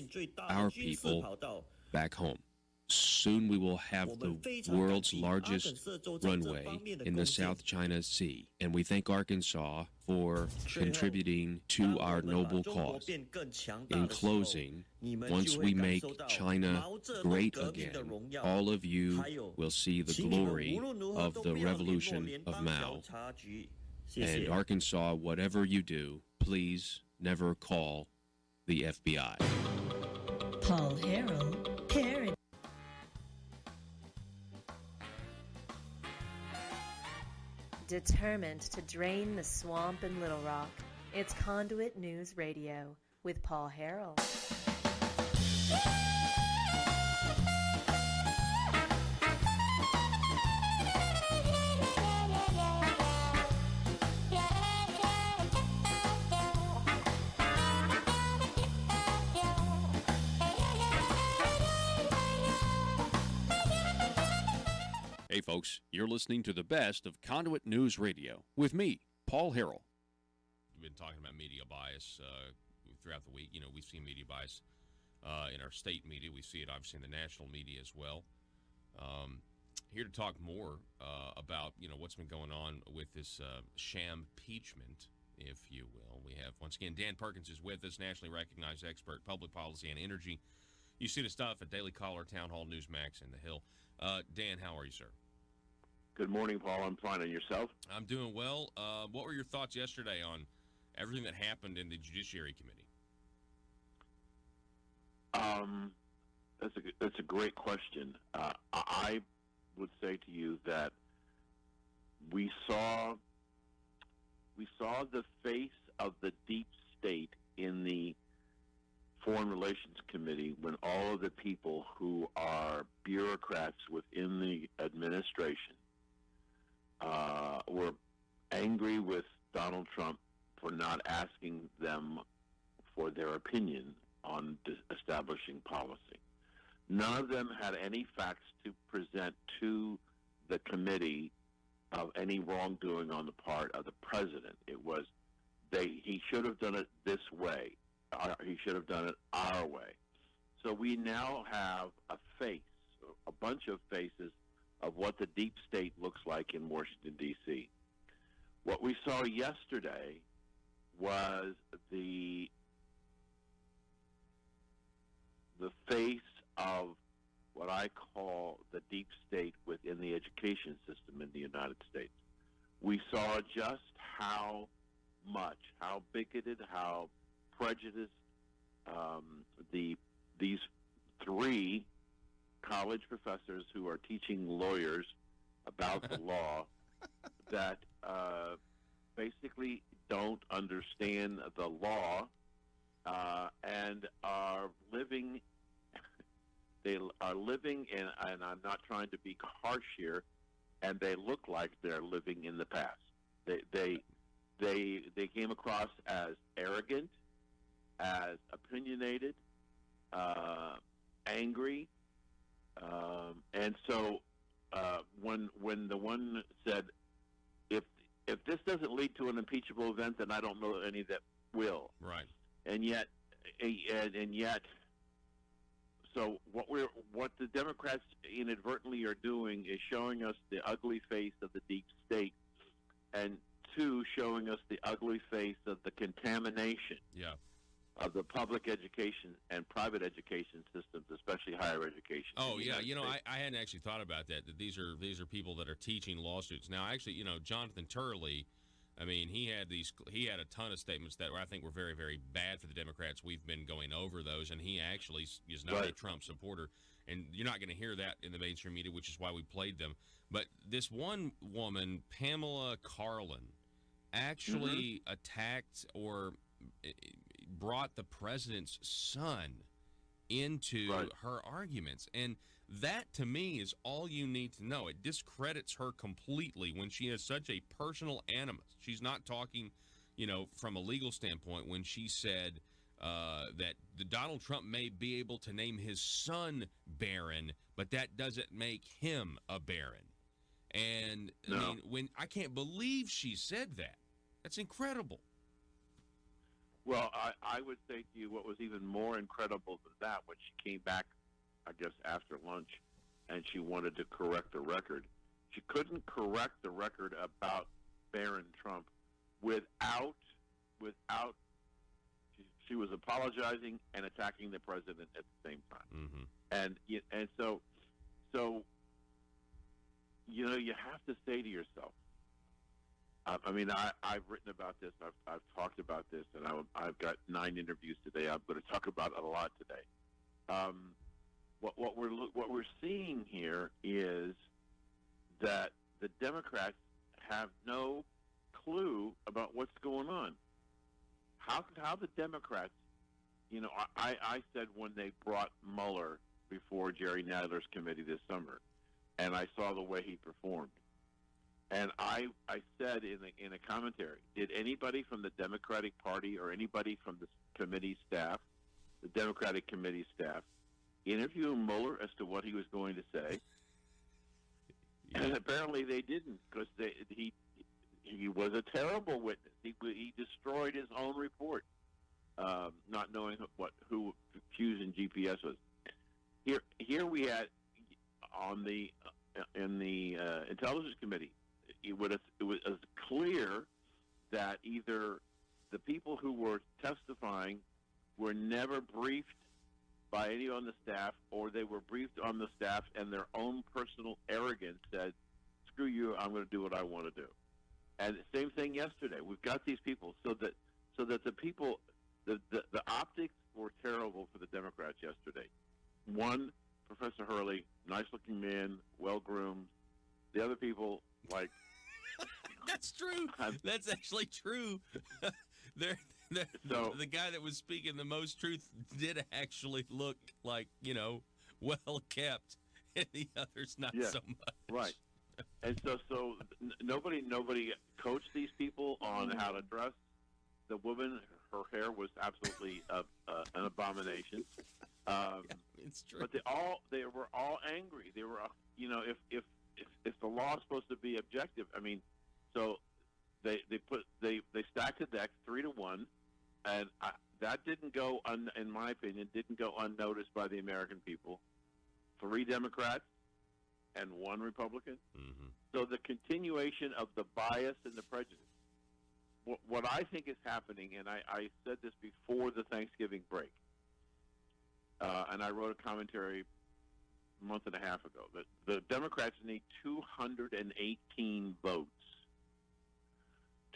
our people back home. Soon we will have the world's largest runway in the South China Sea, and we thank Arkansas for contributing to our noble cause. In closing, once we make China great again, all of you will see the glory of the revolution of Mao. And Arkansas, whatever you do, please never call the FBI. Paul Harrell, parody. Determined to drain the swamp in Little Rock, it's Conduit News Radio with Paul Harrell. Hey folks, you're listening to the best of Conduit News Radio with me, Paul Harrell. We've been talking about media bias throughout the week. You know, we've seen media bias in our state media. We see it obviously in the national media as well. Here to talk more about, you know, what's been going on with this sham impeachment, if you will. We have, once again, Dan Perkins is with us, nationally recognized expert, public policy and energy. You see the stuff at Daily Caller, Town Hall, Newsmax, and The Hill. Dan, how are you, sir? Good morning, Paul. I'm fine. And yourself? I'm doing well. What were your thoughts yesterday on everything that happened in the Judiciary Committee? That's a great question. I would say to you that we saw the face of the deep state in the Foreign Relations Committee when all of the people who are bureaucrats within the administration were angry with Donald Trump for not asking them for their opinion on establishing policy. None of them had any facts to present to the committee of any wrongdoing on the part of the president. It was he should have done it this way. He should have done it our way. So we now have a bunch of faces of what the deep state looks like in Washington, D.C. What we saw yesterday was the face of what I call the deep state within the education system in the United States. We saw just how bigoted, how prejudiced these three college professors who are teaching lawyers about the law that basically don't understand the law and are living. They are living in, and I'm not trying to be harsh here, and they look like they're living in the past. They came across as arrogant, as opinionated, angry, and so when the one said, if this doesn't lead to an impeachable event, then I don't know any that will. Right. And yet, so what the Democrats inadvertently are doing is showing us the ugly face of the deep state, and two, showing us the ugly face of the contamination of the public education and private education systems, especially higher education. Oh yeah, you know, I hadn't actually thought about that. That these are people that are teaching law students. Now, actually, you know, Jonathan Turley, I mean, he had a ton of statements that I think were very, very bad for the Democrats. We've been going over those, and he actually is not a Trump supporter. And you're not going to hear that in the mainstream media, which is why we played them. But this one woman, Pamela Karlan, actually attacked or brought the president's son into her arguments. And that, to me, is all you need to know. It discredits her completely when she has such a personal animus. She's not talking, from a legal standpoint when she said that Donald Trump may be able to name his son Barron, but that doesn't make him a Baron. And, I mean, I can't believe she said that. That's incredible. Well, I would say to you what was even more incredible than that, when she came back, I guess, after lunch, and she wanted to correct the record. She couldn't correct the record about Barron Trump without she was apologizing and attacking the president at the same time. Mm-hmm. And so you have to say to yourself, I mean, I've written about this, I've talked about this, and I've got 9 interviews today. I'm going to talk about it a lot today. What we're seeing here is that the Democrats have no clue about what's going on. How the Democrats, I said when they brought Mueller before Jerry Nadler's committee this summer, and I saw the way he performed. And I said in a commentary, did anybody from the Democratic Party or anybody from the committee staff, the Democratic committee staff, interview Mueller as to what he was going to say? And apparently they didn't, because he was a terrible witness. He destroyed his own report, not knowing who Hughes and GPS was. Here we had in the Intelligence Committee. It was clear that either the people who were testifying were never briefed by anyone on the staff, or they were briefed on the staff and their own personal arrogance said, screw you, I'm going to do what I want to do. And the same thing yesterday. We've got these people so that the people, the optics were terrible for the Democrats yesterday. One, Professor Hurley, nice-looking man, well-groomed. The other people, like... That's true. That's actually true. The guy that was speaking the most truth did actually look like, well kept, and the others not so much. Right. And so nobody coached these people on how to dress. The woman, her hair was absolutely an abomination. It's true. But they were all angry. They were, if the law is supposed to be objective, I mean, so they stacked the deck 3-1, and that didn't go in my opinion, didn't go unnoticed by the American people. 3 Democrats and 1 Republican. Mm-hmm. So the continuation of the bias and the prejudice. What I think is happening, and I said this before the Thanksgiving break, and I wrote a commentary a month and a half ago, that the Democrats need 218 votes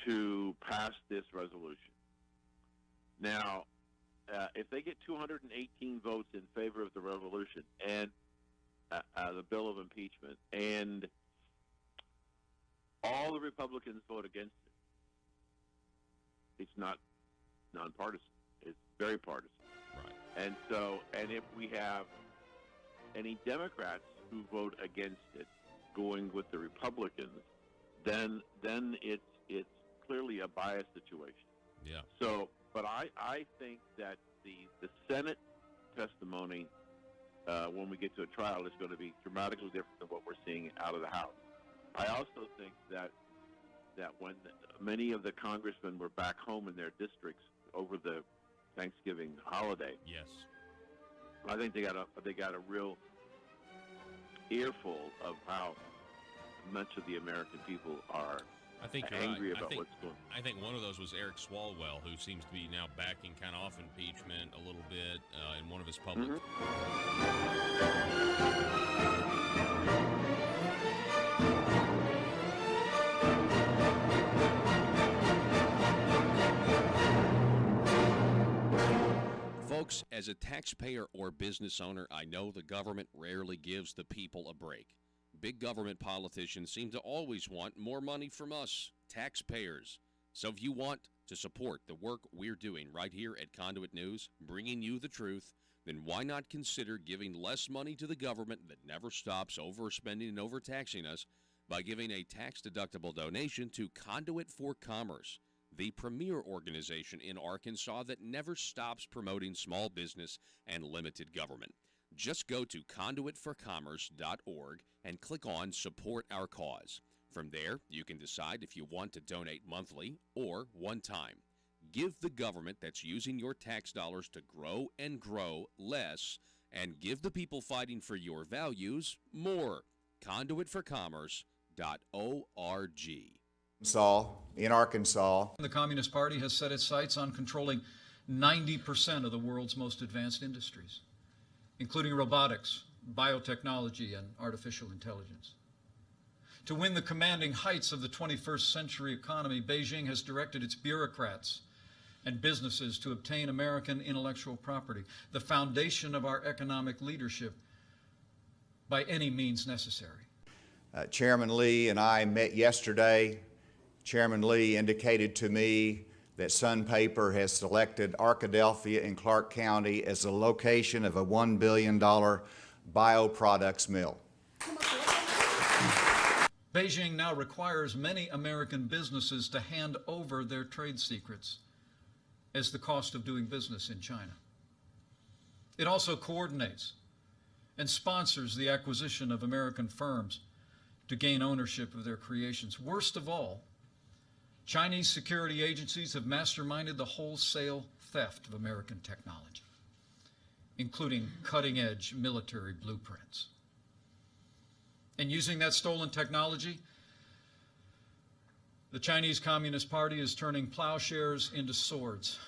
to pass this resolution. Now, if they get 218 votes in favor of the resolution and the bill of impeachment, and all the Republicans vote against it, it's not nonpartisan. It's very partisan. Right. And if we have any Democrats who vote against it going with the Republicans, then it's clearly a biased situation. Yeah. So, but I think that the Senate testimony, when we get to a trial, is going to be dramatically different than what we're seeing out of the House. I also think that when many of the congressmen were back home in their districts over the Thanksgiving holiday, yes, I think they got a real earful of how much of the American people are angry about what's going on. I think one of those was Eric Swalwell, who seems to be now backing kind of off impeachment a little bit in one of his public. Folks, as a taxpayer or business owner, I know the government rarely gives the people a break. Big government politicians seem to always want more money from us, taxpayers. So if you want to support the work we're doing right here at Conduit News, bringing you the truth, then why not consider giving less money to the government that never stops overspending and overtaxing us by giving a tax-deductible donation to Conduit for Commerce, the premier organization in Arkansas that never stops promoting small business and limited government. Just go to conduitforcommerce.org and click on Support Our Cause. From there, you can decide if you want to donate monthly or one time. Give the government that's using your tax dollars to grow and grow less, and give the people fighting for your values more. Conduitforcommerce.org. In Arkansas. The Communist Party has set its sights on controlling 90% of the world's most advanced industries, including robotics, biotechnology, and artificial intelligence. To win the commanding heights of the 21st century economy, Beijing has directed its bureaucrats and businesses to obtain American intellectual property, the foundation of our economic leadership, by any means necessary. Chairman Lee and I met yesterday. Chairman Lee indicated to me that Sun Paper has selected Arkadelphia in Clark County as the location of a $1 billion bioproducts mill. Beijing now requires many American businesses to hand over their trade secrets as the cost of doing business in China. It also coordinates and sponsors the acquisition of American firms to gain ownership of their creations. Worst of all, Chinese security agencies have masterminded the wholesale theft of American technology, including cutting-edge military blueprints. And using that stolen technology, the Chinese Communist Party is turning plowshares into swords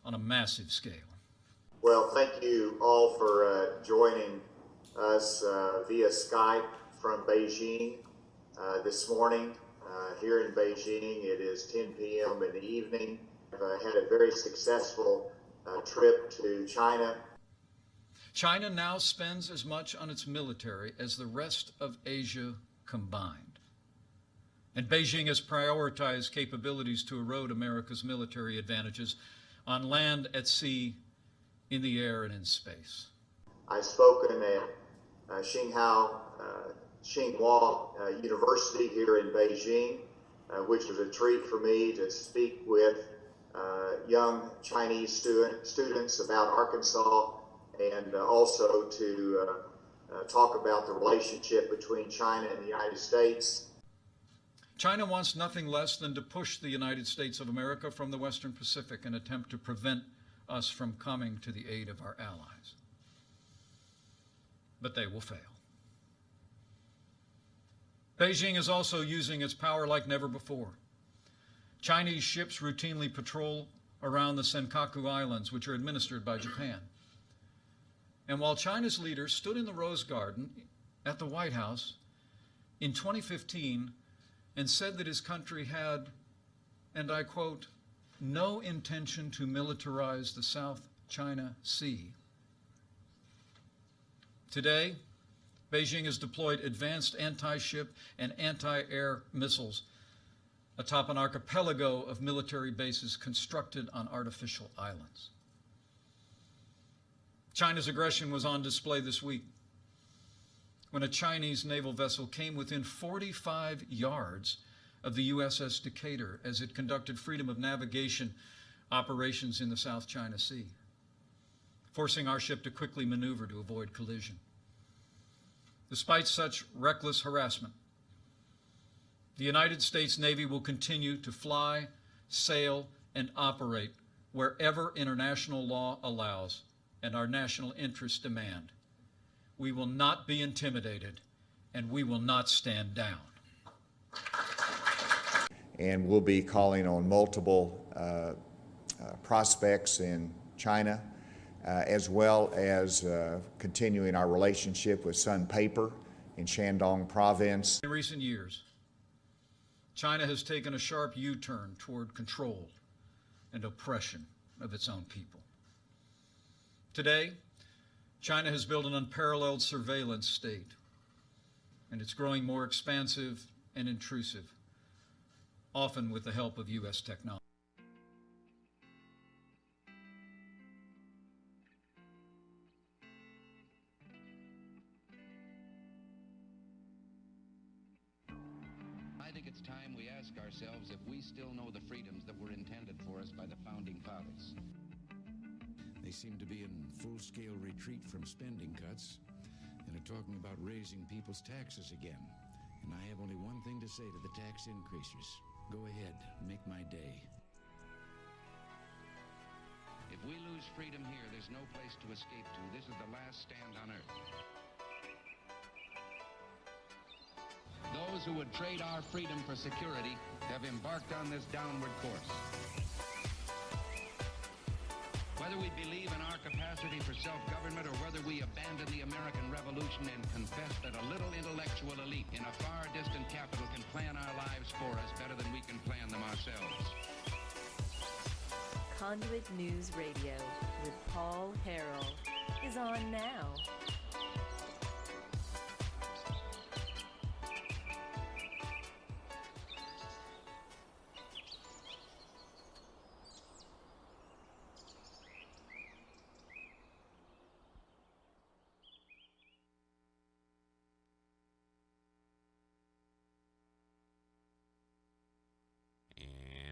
on a massive scale. Well, thank you all for joining us via Skype from Beijing this morning. Here in Beijing, it is 10 p.m. in the evening. I've had a very successful trip to China. China now spends as much on its military as the rest of Asia combined. And Beijing has prioritized capabilities to erode America's military advantages on land, at sea, in the air, and in space. I've spoken at Tsinghua University here in Beijing, which was a treat for me to speak with young Chinese students about Arkansas, and also to talk about the relationship between China and the United States. China wants nothing less than to push the United States of America from the Western Pacific and attempt to prevent us from coming to the aid of our allies. But they will fail. Beijing is also using its power like never before. Chinese ships routinely patrol around the Senkaku Islands, which are administered by Japan. And while China's leader stood in the Rose Garden at the White House in 2015 and said that his country had, and I quote, no intention to militarize the South China Sea. Today, Beijing has deployed advanced anti-ship and anti-air missiles atop an archipelago of military bases constructed on artificial islands. China's aggression was on display this week when a Chinese naval vessel came within 45 yards of the USS Decatur as it conducted freedom of navigation operations in the South China Sea, forcing our ship to quickly maneuver to avoid collision. Despite such reckless harassment, the United States Navy will continue to fly, sail, and operate wherever international law allows and our national interests demand. We will not be intimidated, and we will not stand down. And we'll be calling on multiple prospects in China, as well as continuing our relationship with Sun Paper in Shandong Province. In recent years, China has taken a sharp U-turn toward control and oppression of its own people. Today, China has built an unparalleled surveillance state, and it's growing more expansive and intrusive, often with the help of U.S. technology. it's time we ask ourselves if we still know the freedoms that were intended for us by the Founding Fathers. They seem to be in full-scale retreat from spending cuts and are talking about raising people's taxes again. And I have only one thing to say to the tax increasers. Go ahead, make my day. If we lose freedom here, there's no place to escape to. This is the last stand on earth. Those who would trade our freedom for security have embarked on this downward course. Whether we believe in our capacity for self-government or whether we abandon the American Revolution and confess that a little intellectual elite in a far distant capital can plan our lives for us better than we can plan them ourselves. Conduit News Radio with Paul Harrell is on now.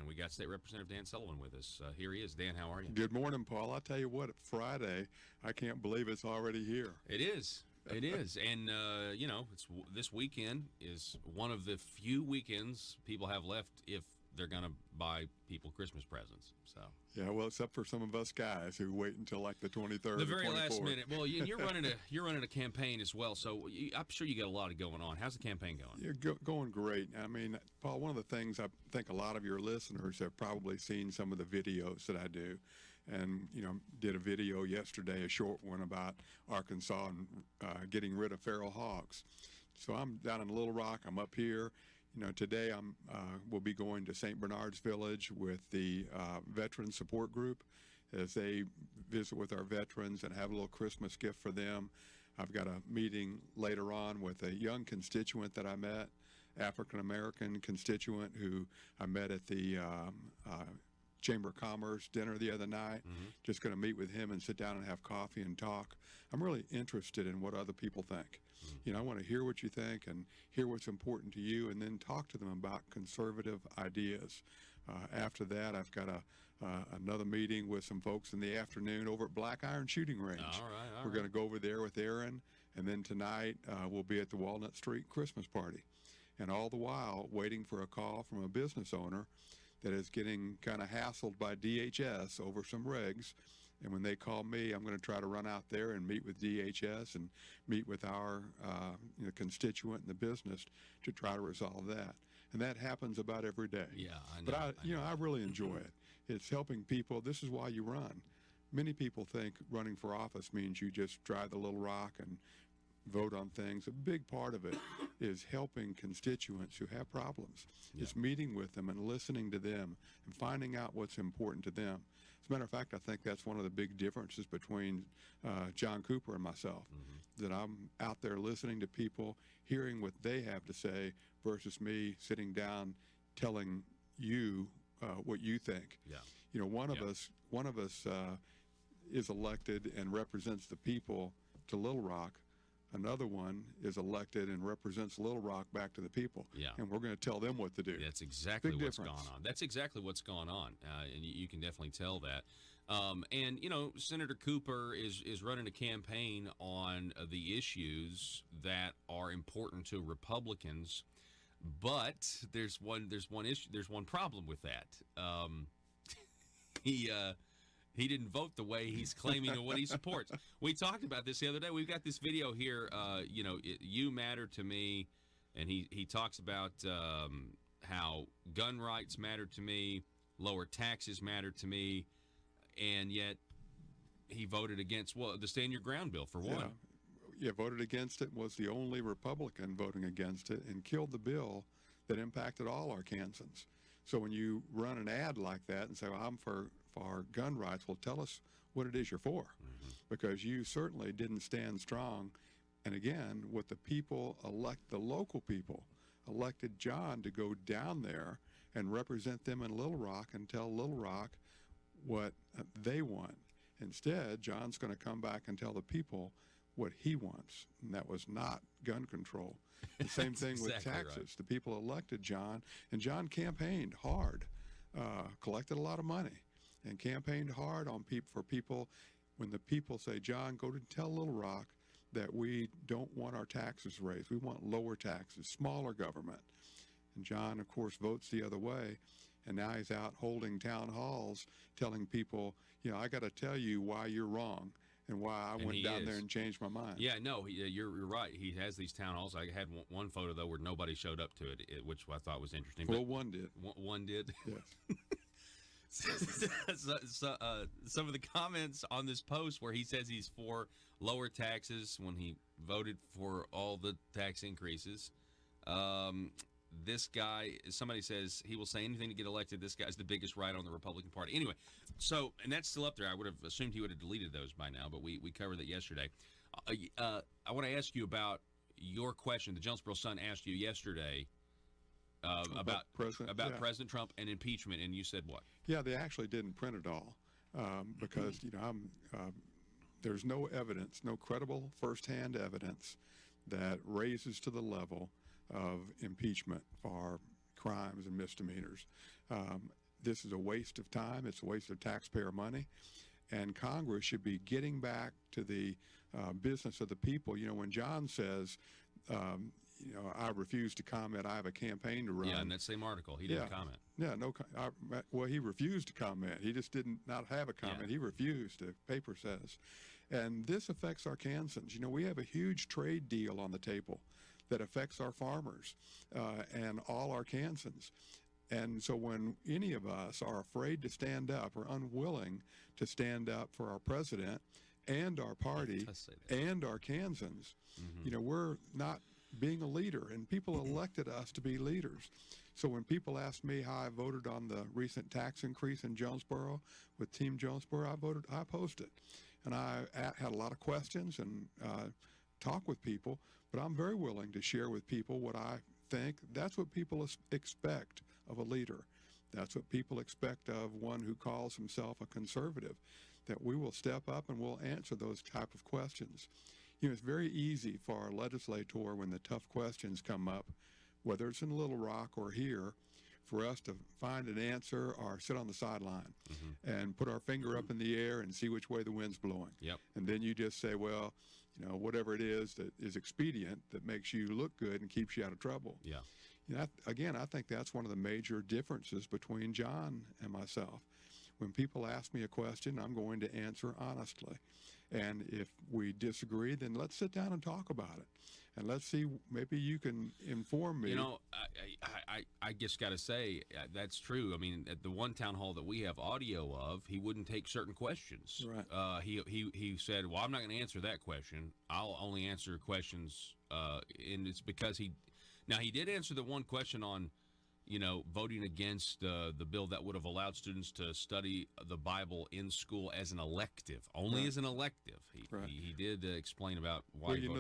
We got State Representative Dan Sullivan with us. Here he is. Dan, how are you? Good morning, Paul. I'll tell you what, Friday, I can't believe it's already here. It is. It is. And, this weekend is one of the few weekends people have left if they're going to buy people Christmas presents. So. Yeah, well, except for some of us guys who wait until like the 23rd. The very or 24th. last minute. Well, you're running a campaign as well, so I'm sure you got a lot going on. How's the campaign going? You're going great. I mean, Paul, one of the things I think a lot of your listeners have probably seen some of the videos that I do, and did a video yesterday, a short one about Arkansas and getting rid of feral hogs. So I'm down in Little Rock. I'm up here. Today we'll be going to St. Bernard's Village with the Veteran Support Group as they visit with our veterans and have a little Christmas gift for them. I've got a meeting later on with a young constituent that I met, African-American constituent who I met at the Chamber of Commerce dinner the other night. Mm-hmm. Just going to meet with him and sit down and have coffee and talk. I'm really interested in what other people think. I want to hear what you think and hear what's important to you, and then talk to them about conservative ideas. After that, I've got another meeting with some folks in the afternoon over at Black Iron Shooting Range. All right. We're going to go over there with Aaron, and then tonight we'll be at the Walnut Street Christmas party. And all the while, waiting for a call from a business owner that is getting kind of hassled by DHS over some regs. And when they call me, I'm going to try to run out there and meet with DHS and meet with our constituent in the business to try to resolve that. And that happens about every day. Yeah, I know. But I really enjoy it. It's helping people. This is why you run. Many people think running for office means you just drive the Little Rock and vote on things. A big part of it is helping constituents who have problems. Yeah. It's meeting with them and listening to them and finding out what's important to them. As a matter of fact, I think that's one of the big differences between John Cooper and myself, that I'm out there listening to people, hearing what they have to say versus me sitting down telling you what you think. Yeah. One of us is elected and represents the people to Little Rock. Another one is elected and represents Little Rock back to the people. Yeah. And we're going to tell them what to do. That's exactly Big what's difference. gone on. That's exactly what's gone on. And you can definitely tell that. And Senator Cooper is running a campaign on the issues that are important to Republicans. But there's one issue. There's one problem with that. He didn't vote the way he's claiming and what he supports. We talked about this the other day. We've got this video here, you matter to me, and he talks about how gun rights matter to me, lower taxes matter to me, and yet he voted against, the Stand Your Ground bill, for one. Yeah, voted against it, was the only Republican voting against it, and killed the bill that impacted all Arkansans. So when you run an ad like that and say, well, I'm for gun rights, well, tell us what it is you're for, because you certainly didn't stand strong. And again, what the people the local people elected John to go down there and represent them in Little Rock and tell Little Rock what they want. Instead, John's going to come back and tell the people what he wants, and that was not gun control. The same thing with exactly taxes. right. The people elected John, and John campaigned hard, collected a lot of money, and campaigned hard on for people. When the people say, John, go to tell Little Rock that we don't want our taxes raised. We want lower taxes, smaller government. And John, of course, votes the other way. And now he's out holding town halls telling people, I got to tell you why you're wrong and why I went down there and changed my mind. Yeah, no, you're right. He has these town halls. I had one photo, though, where nobody showed up to it, which I thought was interesting. Well, one did. One did? Yes. Some of the comments on this post where he says he's for lower taxes when he voted for all the tax increases. This guy, somebody says he will say anything to get elected. This guy's the biggest right on the Republican Party. Anyway, and that's still up there. I would have assumed he would have deleted those by now, but we covered that yesterday. I want to ask you about your question. The Jonesboro Sun asked you yesterday about President Trump and impeachment, and you said what? Yeah, they actually didn't print it all because there's no evidence, no credible firsthand evidence that raises to the level of impeachment for crimes and misdemeanors. This is a waste of time. It's a waste of taxpayer money. And Congress should be getting back to the business of the people. When John says, I refuse to comment, I have a campaign to run. Yeah, in that same article, he didn't comment. Yeah, well, he refused to comment. He just did not have a comment. Yeah. He refused, the paper says. And this affects our Kansans. We have a huge trade deal on the table that affects our farmers and all our Kansans. And so when any of us are afraid to stand up or unwilling to stand up for our president and our party and our Kansans, we're not being a leader, and people elected us to be leaders. So when people ask me how I voted on the recent tax increase in Jonesboro with Team Jonesboro, I opposed it. And I had a lot of questions and talk with people, but I'm very willing to share with people what I think. That's what people expect of a leader. That's what people expect of one who calls himself a conservative, that we will step up and we'll answer those type of questions. It's very easy for our legislator when the tough questions come up, whether it's in Little Rock or here, for us to find an answer or sit on the sideline and put our finger up in the air and see which way the wind's blowing. Yep. And then you just say, well, whatever it is that is expedient that makes you look good and keeps you out of trouble. Yeah. Again, I think that's one of the major differences between John and myself. When people ask me a question, I'm going to answer honestly. And if we disagree, then let's sit down and talk about it. And let's see, maybe you can inform me. I just got to say, that's true. I mean, at the one town hall that we have audio of, he wouldn't take certain questions. Right. He said, well, I'm not going to answer that question. I'll only answer questions, and it's because he did answer the one question on, voting against the bill that would have allowed students to study the Bible in school as an elective, only as an elective. He did explain about why. Well,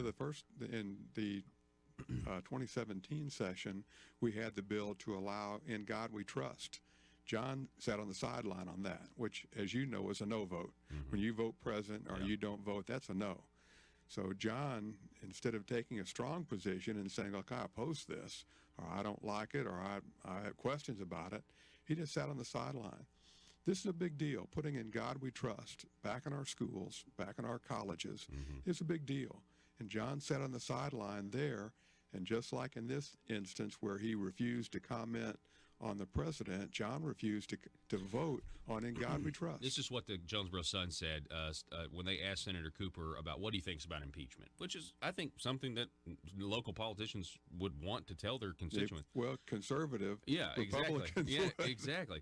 in the 2017 session, we had the bill to allow In God We Trust. John sat on the sideline on that, which, as you know, is a no vote. When you vote present or you don't vote, that's a no. So John, instead of taking a strong position and saying, look, I oppose this, or I don't like it, or I have questions about it, he just sat on the sideline. This is a big deal. Putting In God We Trust back in our schools, back in our colleges, is a big deal. And John sat on the sideline there, and just like in this instance where he refused to comment on the president, John refused to vote on In God We Trust. This is what the Jonesboro Sun said when they asked Senator Cooper about what he thinks about impeachment, which is, I think, something that local politicians would want to tell their constituents. Conservative. Yeah, exactly. Republicans. Yeah, exactly.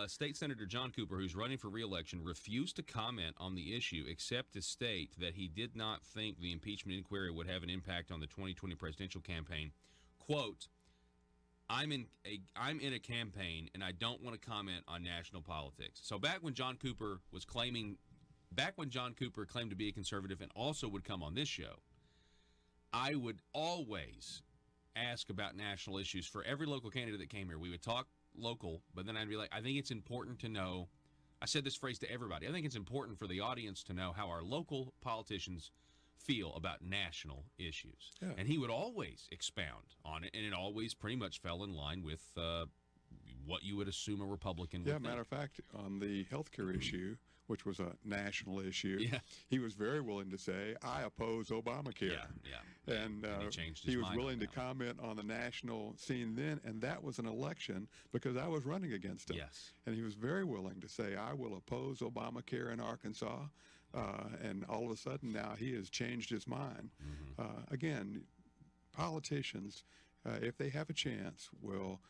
State Senator John Cooper, who's running for re-election, refused to comment on the issue except to state that he did not think the impeachment inquiry would have an impact on the 2020 presidential campaign. Quote, I'm in a campaign, and I don't want to comment on national politics. So back when John Cooper claimed to be a conservative and also would come on this show, I would always ask about national issues for every local candidate that came here. We would talk local, but then I'd be like, I think it's important to know, I said this phrase to everybody, I think it's important for the audience to know how our local politicians feel about national issues. Yeah. And he would always expound on it, and it always pretty much fell in line with what you would assume a Republican would Yeah, think. matter of fact, on the healthcare issue, which was a national issue, Yeah. he was very willing to say, I oppose Obamacare. Yeah. And he changed his he was mind willing on to that comment on the national scene then, and that was an election because I was running against him. Yes. And he was very willing to say, I will oppose Obamacare in Arkansas. And all of a sudden now he has changed his mind. Again, politicians, if they have a chance, will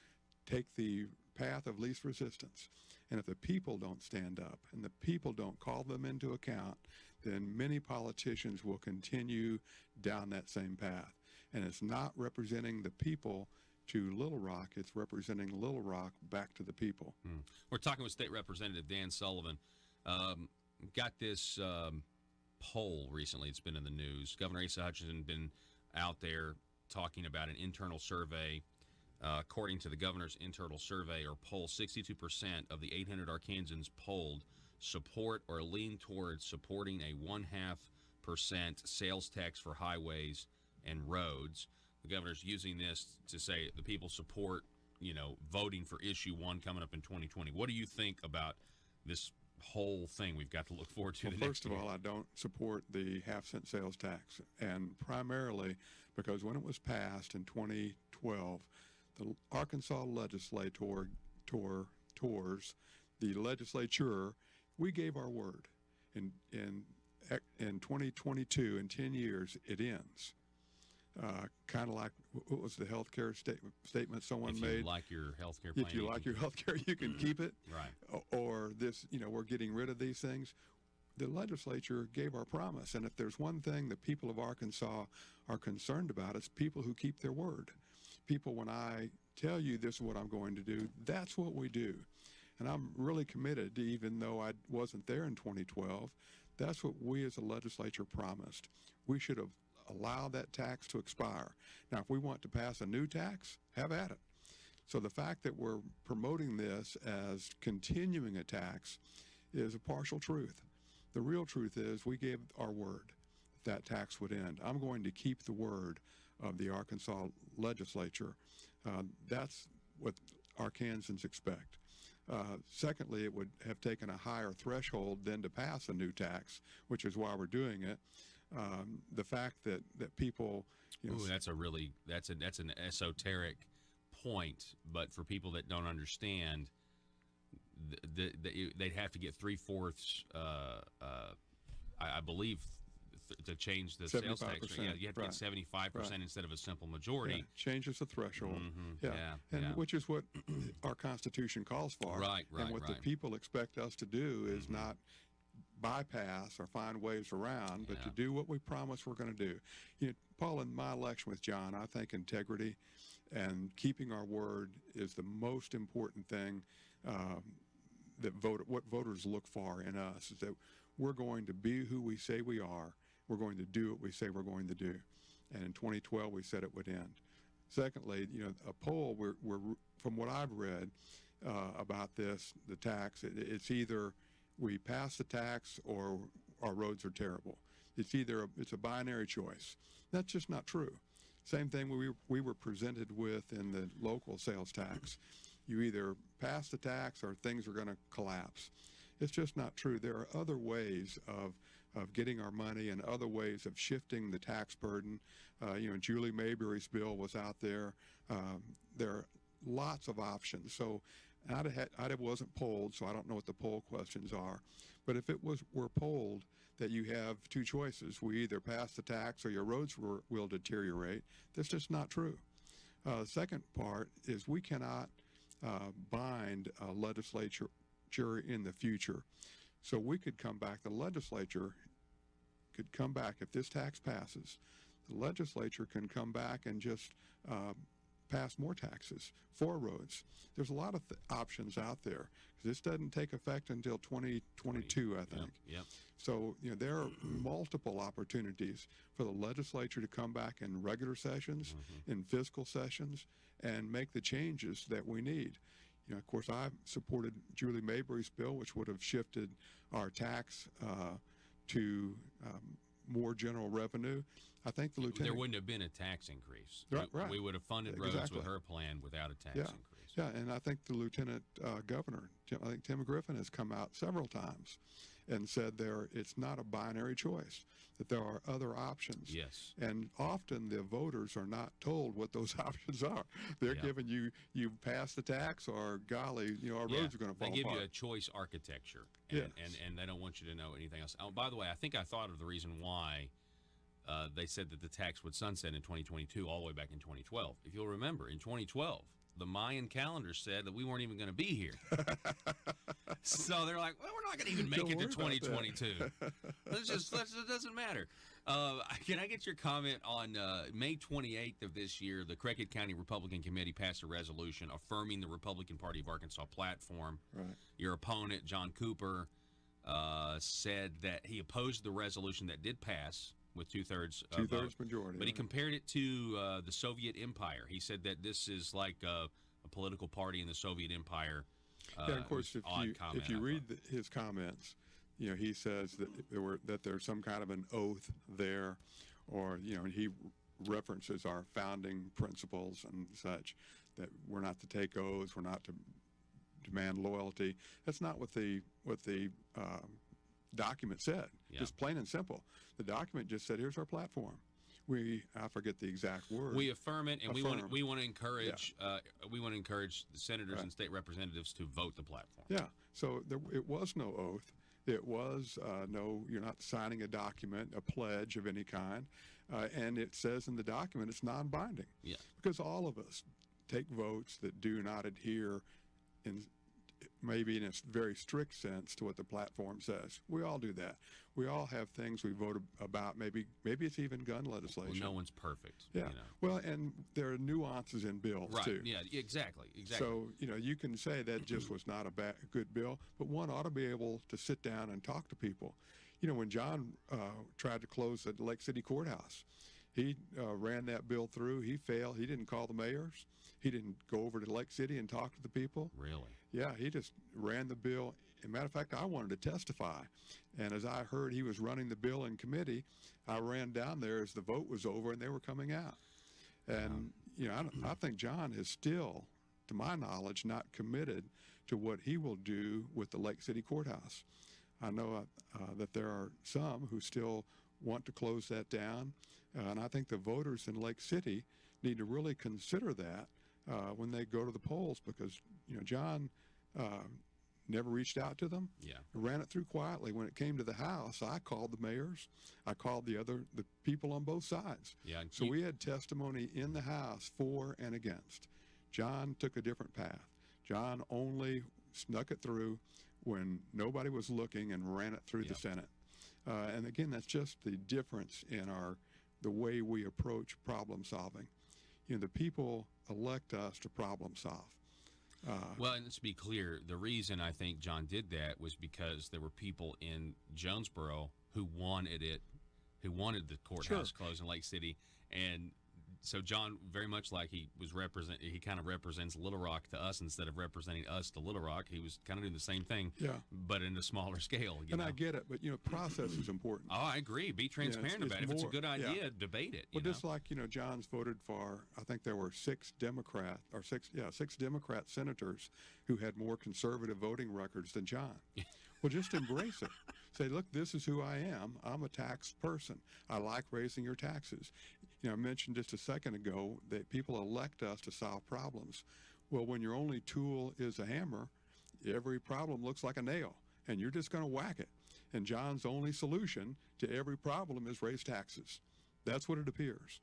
take the path of least resistance. And if the people don't stand up and the people don't call them into account, then many politicians will continue down that same path. And it's not representing the people to Little Rock, it's representing Little Rock back to the people. We're talking with State Representative Dan Sullivan. Got this poll recently. It's been in the news. Governor Asa Hutchinson been out there talking about an internal survey. According to the governor's internal survey or poll, 62% of the 800 Arkansans polled support or lean towards supporting a 0.5% sales tax for highways and roads. The governor's using this to say the people support, voting for issue 1 coming up in 2020. What do you think about this whole thing we've got to look forward to? Well, first of all, I don't support the half-cent sales tax, and primarily because when it was passed in 2012, the Arkansas legislature, we gave our word. In 2022, in 10 years, it ends. Kind of like, what was the health care statement someone made? If you like your health care plan. If you like your health care, you can keep it. Right. Or this, we're getting rid of these things. The legislature gave our promise. And if there's one thing the people of Arkansas are concerned about, it's people who keep their word. People, when I tell you this is what I'm going to do, that's what we do. And I'm really committed, even though I wasn't there in 2012, that's what we as a legislature promised. We should have allowed that tax to expire. Now, if we want to pass a new tax, have at it. So the fact that we're promoting this as continuing a tax is a partial truth. The real truth is we gave our word that tax would end. I'm going to keep the word of the Arkansas legislature. That's what Arkansans expect. Secondly, it would have taken a higher threshold than to pass a new tax, which is why we're doing it. The fact that people, Ooh, that's an esoteric point, but for people that don't understand, they'd have to get 3/4, I believe, to change the sales tax. Yeah, you have to get 75% instead of a simple majority. Yeah, changes the threshold. Mm-hmm. Which is what our Constitution calls for. Right. And what the people expect us to do is not bypass or find ways around, but to do what we promise we're going to do. Paul, in my election with John, I think integrity and keeping our word is the most important thing what voters look for in us, is that we're going to be who we say we are. We're going to do what we say we're going to do. And in 2012, we said it would end. Secondly, a poll, we're from what I've read about this, the tax, it's either we pass the tax or our roads are terrible. It's a binary choice. That's just not true. Same thing we were presented with in the local sales tax. You either pass the tax or things are going to collapse. It's just not true. There are other ways of getting our money and other ways of shifting the tax burden. Julie Mayberry's bill was out there. There are lots of options. So I wasn't polled, so I don't know what the poll questions are. But if were polled that you have two choices, we either pass the tax or your roads will deteriorate, that's just not true. Second part is we cannot bind a legislature in the future. So we could come back, the legislature could come back, if this tax passes, the legislature can come back and just pass more taxes for roads. There's a lot of options out there. This doesn't take effect until 2022, I think. Yep. So, there are multiple opportunities for the legislature to come back in regular sessions, in fiscal sessions, and make the changes that we need. Of course, I supported Julie Mayberry's bill, which would have shifted our tax to more general revenue, I think the lieutenant... There wouldn't have been a tax increase. Right. We would have funded roads with her plan without a tax increase. Yeah, and I think the lieutenant governor, I think Tim Griffin, has come out several times and said it's not a binary choice, that there are other options. Yes. And often the voters are not told what those options are. They're giving you pass the tax, or golly, our roads are going to fall apart. They give you a choice architecture, and they don't want you to know anything else. Oh, by the way, I think I thought of the reason why they said that the tax would sunset in 2022 all the way back in 2012. If you'll remember, in 2012, the Mayan calendar said that we weren't even going to be here. So they're like, well, we're not going to even make it to 2022. It doesn't matter. Can I get your comment on May 28th of this year, the Craighead County Republican Committee passed a resolution affirming the Republican Party of Arkansas platform. Right. Your opponent, John Cooper, said that he opposed the resolution that did pass with two-thirds majority. But he compared it to the Soviet Empire. He said that this is like a political party in the Soviet Empire. Yeah, of course, if you read his comments, he says that there's some kind of an oath there, or he references our founding principles and such, that we're not to take oaths, we're not to demand loyalty. That's not what the document said. Yeah. Just plain and simple. The document just said, here's our platform. I forget the exact word. We affirm it, and we want to encourage the senators and state representatives to vote the platform. Yeah. So it was no oath. It was you're not signing a document, a pledge of any kind, and it says in the document it's non-binding. Yeah. Because all of us take votes that do not adhere maybe in a very strict sense to what the platform says. We all do that. We all have things we vote about. Maybe it's even gun legislation. Well, no one's perfect. Yeah. Well, and there are nuances in bills too. Yeah. Exactly. So you can say that just was not a good bill, but one ought to be able to sit down and talk to people. When John tried to close the Lake City Courthouse, he ran that bill through. He failed. He didn't call the mayors. He didn't go over to Lake City and talk to the people. Really? Yeah, he just ran the bill. As a matter of fact, I wanted to testify. And as I heard he was running the bill in committee, I ran down there as the vote was over and they were coming out. And, I think John is still, to my knowledge, not committed to what he will do with the Lake City Courthouse. I know that there are some who still want to close that down. And I think the voters in Lake City need to really consider that when they go to the polls, because John never reached out to them. Yeah, ran it through quietly. When it came to the House, I called the mayors, I called the people on both sides. Yeah, so we had testimony in the House for and against. John took a different path. John only snuck it through when nobody was looking and ran it through the Senate. And again, that's just the difference in the way we approach problem solving. The people elect us to problem solve. Well, and let's be clear, the reason I think John did that was because there were people in Jonesboro who wanted the courthouse closed in Lake City, and so John, very much like he kind of represents Little Rock to us instead of representing us to Little Rock. He was kind of doing the same thing, but in a smaller scale. I get it, but process is important. Oh, I agree. Be transparent about it. If it's a good idea, debate it. Well, just like John's voted for. I think there were six Democrat senators who had more conservative voting records than John. Well, just embrace it. Say, look, this is who I am. I'm a tax person. I like raising your taxes. I mentioned just a second ago that people elect us to solve problems. Well, when your only tool is a hammer, every problem looks like a nail, and you're just going to whack it. And John's only solution to every problem is raise taxes. That's what it appears.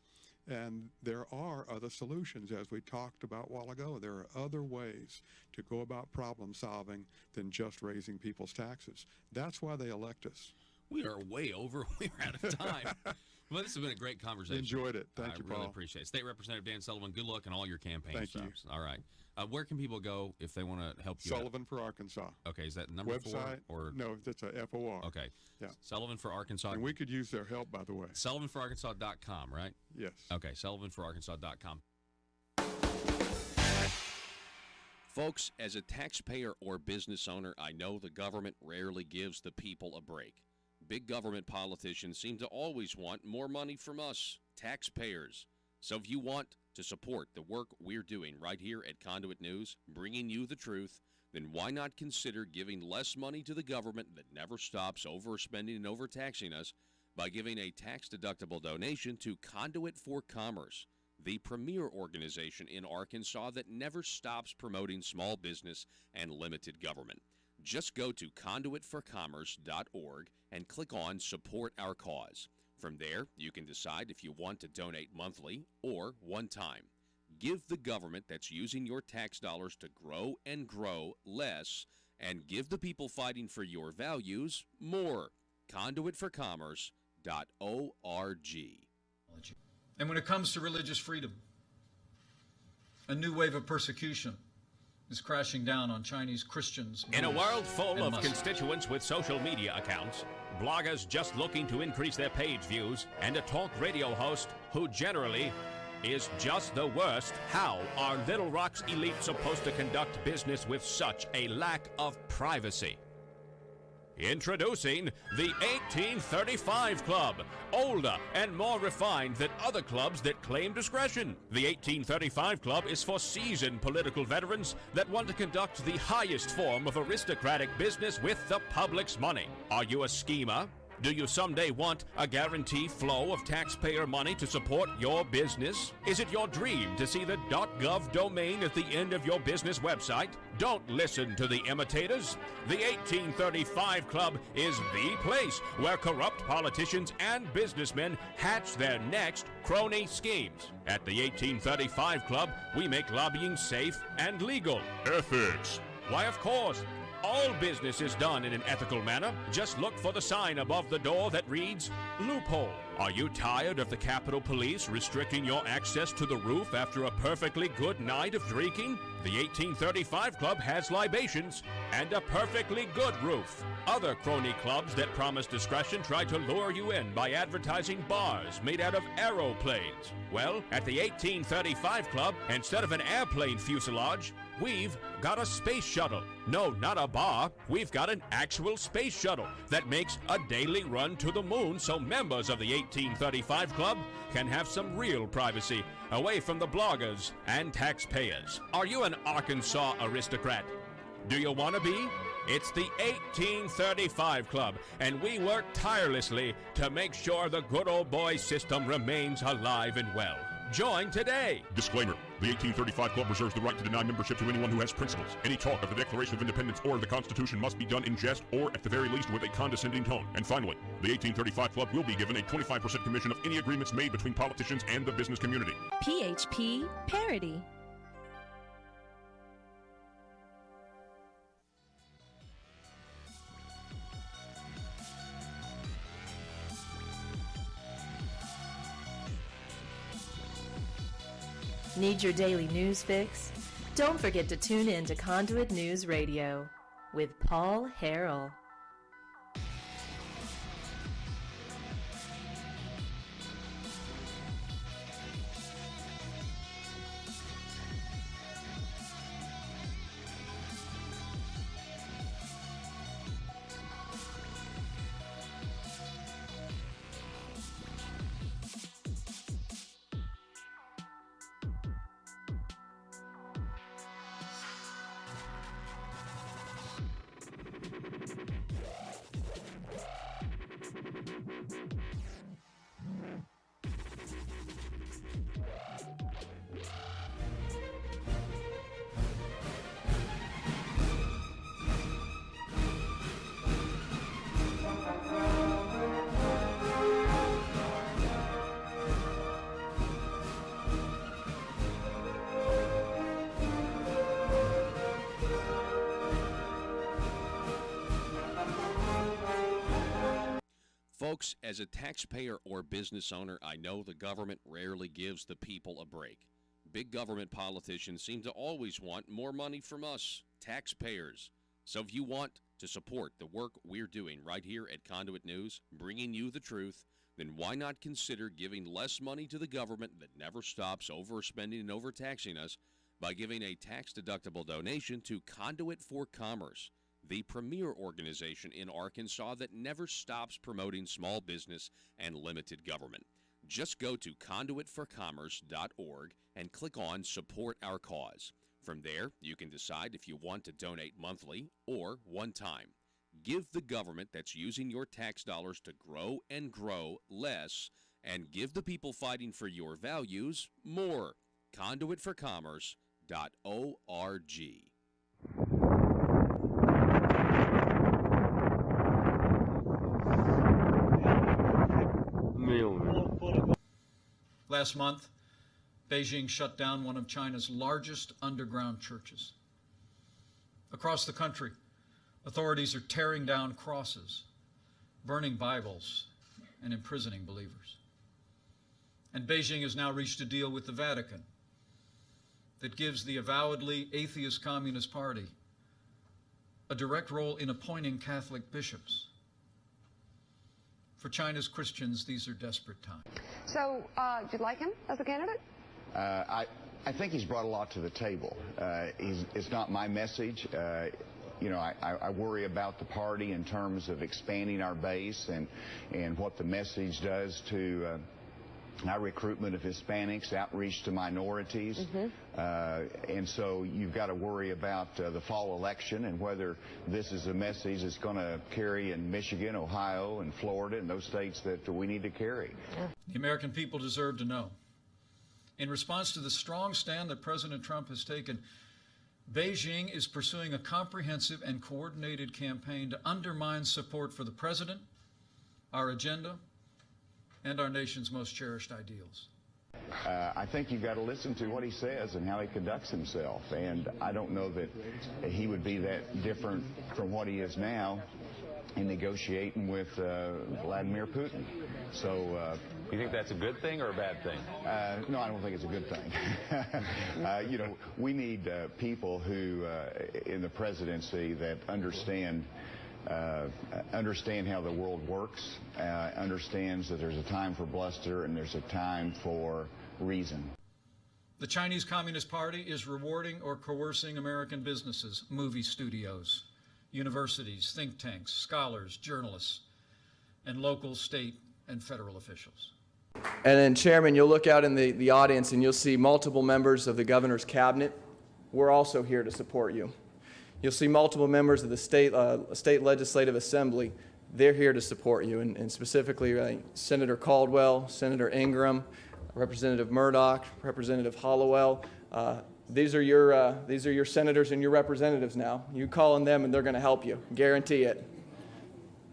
And there are other solutions, as we talked about a while ago. There are other ways to go about problem solving than just raising people's taxes. That's why they elect us. We are way over. We're out of time. Well, this has been a great conversation. Enjoyed it. Thank you, Paul. I really appreciate it. State Representative Dan Sullivan, good luck in all your campaign Thank stops. you. All right. Where can people go if they want to help you Sullivan for Arkansas. Okay, is that number website? 4? Or? No, that's a FOR. Okay. Yeah. Sullivan for Arkansas. And we could use their help, by the way. SullivanforArkansas.com, right? Yes. Okay, SullivanforArkansas.com. Folks, as a taxpayer or business owner, I know the government rarely gives the people a break. Big government politicians seem to always want more money from us, taxpayers. So if you want to support the work we're doing right here at Conduit News, bringing you the truth, then why not consider giving less money to the government that never stops overspending and overtaxing us by giving a tax-deductible donation to Conduit for Commerce, the premier organization in Arkansas that never stops promoting small business and limited government. Just go to conduitforcommerce.org and click on Support Our Cause. From there, you can decide if you want to donate monthly or one time. Give the government that's using your tax dollars to grow and grow less, and give the people fighting for your values more. Conduitforcommerce.org. And when it comes to religious freedom, a new wave of persecution is crashing down on Chinese Christians. In a world full of Muslims. constituents with social media accounts, bloggers just looking to increase their page views, and a talk radio host who generally is just the worst, how are Little Rock's elite supposed to conduct business with such a lack of privacy? Introducing the 1835 Club, older and more refined than other clubs that claim discretion. The 1835 Club is for seasoned political veterans that want to conduct the highest form of aristocratic business with the public's money. Are you a schemer? Do you someday want a guaranteed flow of taxpayer money to support your business? Is it your dream to see the .gov domain at the end of your business website? Don't listen to the imitators. The 1835 Club is the place where corrupt politicians and businessmen hatch their next crony schemes. At the 1835 Club, we make lobbying safe and legal. Ethics. Why, of course. All business is done in an ethical manner. Just look for the sign above the door that reads, loophole. Are you tired of the Capitol Police restricting your access to the roof after a perfectly good night of drinking? The 1835 Club has libations and a perfectly good roof. Other crony clubs that promise discretion try to lure you in by advertising bars made out of aeroplanes. Well, at the 1835 Club, instead of an airplane fuselage, we've got a space shuttle. No, not a bar. We've got an actual space shuttle that makes a daily run to the moon so members of the 1835 Club can have some real privacy away from the bloggers and taxpayers. Are you an Arkansas aristocrat? Do you want to be? It's the 1835 Club, and we work tirelessly to make sure the good old boy system remains alive and well. Join today. Disclaimer. The 1835 Club reserves the right to deny membership to anyone who has principles. Any talk of the Declaration of Independence or the Constitution must be done in jest or, at the very least, with a condescending tone. And finally, the 1835 Club will be given a 25% commission of any agreements made between politicians and the business community. PHP Parody. Need your daily news fix? Don't forget to tune in to Conduit News Radio with Paul Harrell. Folks, as a taxpayer or business owner, I know the government rarely gives the people a break. Big government politicians seem to always want more money from us, taxpayers. So if you want to support the work we're doing right here at Conduit News, bringing you the truth, then why not consider giving less money to the government that never stops overspending and overtaxing us by giving a tax-deductible donation to Conduit for Commerce, the premier organization in Arkansas that never stops promoting small business and limited government. Just go to conduitforcommerce.org and click on Support Our Cause. From there, you can decide if you want to donate monthly or one time. Give the government that's using your tax dollars to grow and grow less, and give the people fighting for your values more. Conduitforcommerce.org. Last month, Beijing shut down one of China's largest underground churches. Across the country, authorities are tearing down crosses, burning Bibles, and imprisoning believers. And Beijing has now reached a deal with the Vatican that gives the avowedly atheist Communist Party a direct role in appointing Catholic bishops. For China's Christians, these are desperate times. So, do you like him as a candidate? I think he's brought a lot to the table. It's not my message. I worry about the party in terms of expanding our base and what the message does to our recruitment of Hispanics, outreach to minorities. And so you've got to worry about the fall election and whether this is a message that's going to carry in Michigan, Ohio, and Florida, and those states that we need to carry. The American people deserve to know. In response to the strong stand that President Trump has taken, Beijing is pursuing a comprehensive and coordinated campaign to undermine support for the president, our agenda, and our nation's most cherished ideals. I think you've got to listen to what he says and how he conducts himself. And I don't know that he would be that different from what he is now in negotiating with Vladimir Putin. So, you think that's a good thing or a bad thing? No, I don't think it's a good thing. We need people who, in the presidency, that understand how the world works, understands that there's a time for bluster and there's a time for reason. The Chinese Communist Party is rewarding or coercing American businesses, movie studios, universities, think tanks, scholars, journalists, and local, state, and federal officials. And then, Chairman, you'll look out in the audience and you'll see multiple members of the governor's cabinet. We're also here to support you. You'll see multiple members of the state legislative assembly. They're here to support you, and specifically Senator Caldwell, Senator Ingram, Representative Murdoch, Representative Hollowell. These are your senators and your representatives now. You call on them, and they're going to help you. Guarantee it.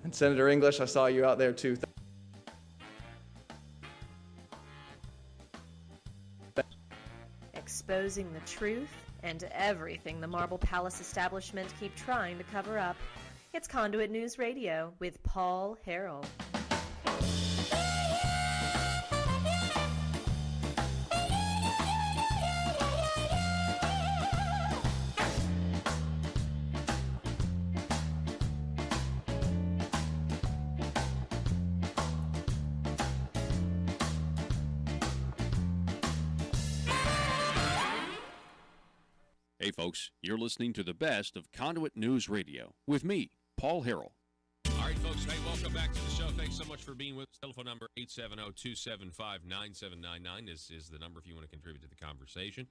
And Senator English, I saw you out there too. Exposing the truth and everything the Marble Palace establishment keep trying to cover up. It's Conduit News Radio with Paul Harrell. Hey folks, you're listening to the best of Conduit News Radio with me, Paul Harrell. All right, folks. Hey, welcome back to the show. Thanks so much for being with us. Telephone number 870-275-9799 is the number if you want to contribute to the conversation.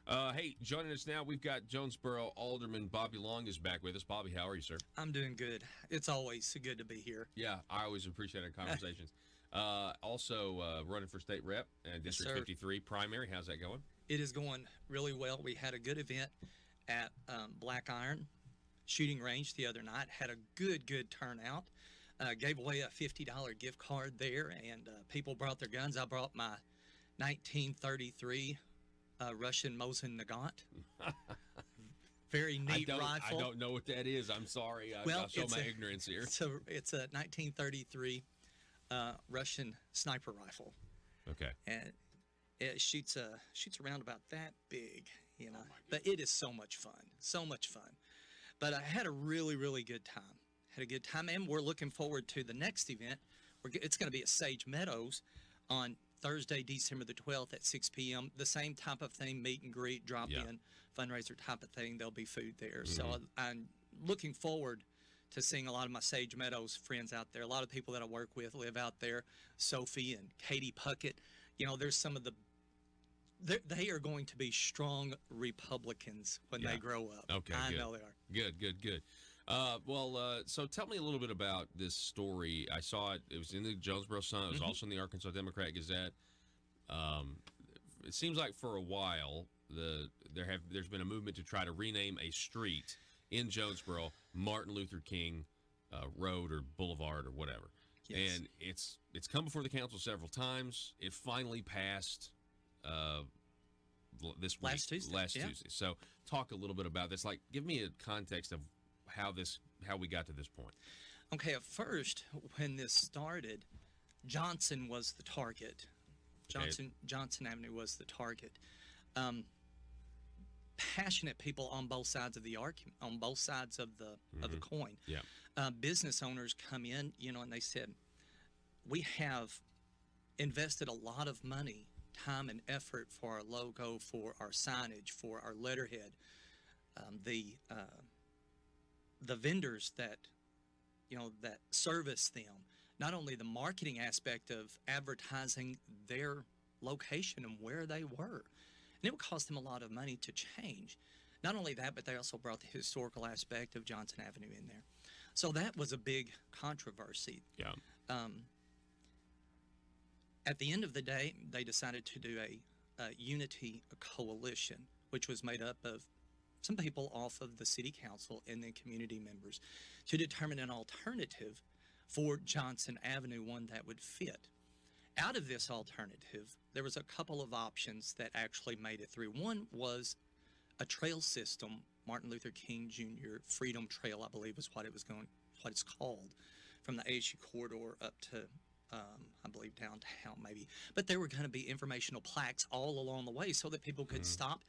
Hey, joining us now, we've got Jonesboro Alderman Bobby Long is back with us. Bobby, how are you, sir? I'm doing good. It's always so good to be here. Yeah, I always appreciate our conversations. Also running for state rep, District 53 primary. How's that going? It is going really well. We had a good event at Black Iron shooting range the other night. Had a good turnout. Gave away a $50 gift card there, and people brought their guns. I brought my 1933 Russian Mosin Nagant. Very neat rifle. I don't know what that is. I'm sorry. I'll show my ignorance here. It's a 1933 Russian sniper rifle. Okay. And it shoots around about that big, you know. But it is so much fun. But I had a really good time. Had a good time, and we're looking forward to the next event. It's going to be at Sage Meadows on Thursday, December the 12th at 6 p.m. The same type of thing, meet and greet, drop in, fundraiser type of thing. There'll be food there. So I'm looking forward to seeing a lot of my Sage Meadows friends out there. A lot of people that I work with live out there. Sophie and Katie Puckett. You know, there's some of the they are going to be strong Republicans when they grow up. Okay, I good. know they are. Good. So tell me a little bit about this story. I saw it. It was in the Jonesboro Sun. It was also in the Arkansas Democrat Gazette. It seems like for a while there's been a movement to try to rename a street in Jonesboro Martin Luther King Road or Boulevard or whatever. Yes. And it's come before the council several times. It finally passed this week, last Tuesday. So talk a little bit about this. Like, give me a context of how we got to this point. Okay, at first, when this started, Johnson was the target. Johnson Avenue was the target. Passionate people on both sides of the argument, on both sides of the coin. Yeah. Business owners come in, and they said, we have invested a lot of money, time, and effort for our logo, for our signage, for our letterhead. The vendors that service them, not only the marketing aspect of advertising their location and where they were. And it would cost them a lot of money to change. Not only that, but they also brought the historical aspect of Johnson Avenue in there. So that was a big controversy. Yeah. At the end of the day, they decided to do a unity coalition, which was made up of some people off of the city council and then community members to determine an alternative for Johnson Avenue, one that would fit. Out of this alternative, there was a couple of options that actually made it through. One was a trail system, Martin Luther King Jr. Freedom Trail, I believe is what it's called, from the ASU corridor up to, I believe, downtown maybe. But there were going to be informational plaques all along the way so that people could stop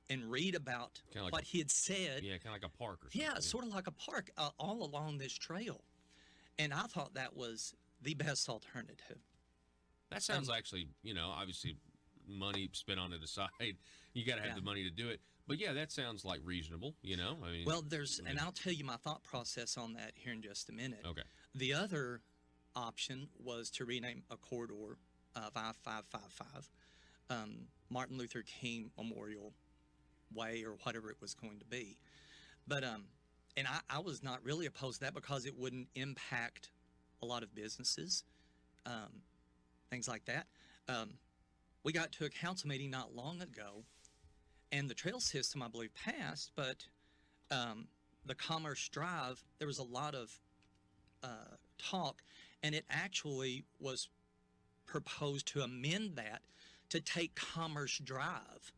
and read about what he had said. Yeah, kind of like a park or something. Yeah, sort of like a park all along this trail. And I thought that was the best alternative. That sounds actually, obviously money spent on it aside, you got to have the money to do it. But yeah, that sounds like reasonable, I mean. Well, and I'll tell you my thought process on that here in just a minute. Okay. The other option was to rename a corridor of I-555 Martin Luther King Memorial Way or whatever it was going to be. But, and I was not really opposed to that because it wouldn't impact a lot of businesses, things like that. We got to a council meeting not long ago, and the trail system, I believe, passed, but the Commerce Drive, there was a lot of talk, and it actually was proposed to amend that to take Commerce Drive,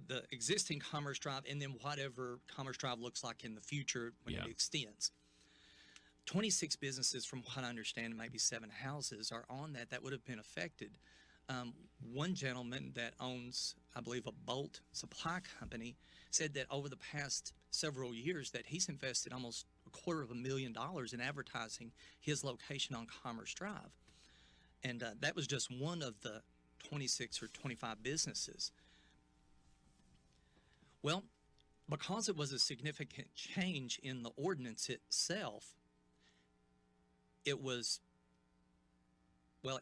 the existing Commerce Drive, and then whatever Commerce Drive looks like in the future when it extends. 26 businesses, from what I understand, maybe 7 houses are on that would have been affected. One gentleman that owns, I believe, a bolt supply company said that over the past several years that he's invested almost $250,000 in advertising his location on Commerce Drive. And that was just one of the 26 or 25 businesses. Well, because it was a significant change in the ordinance itself,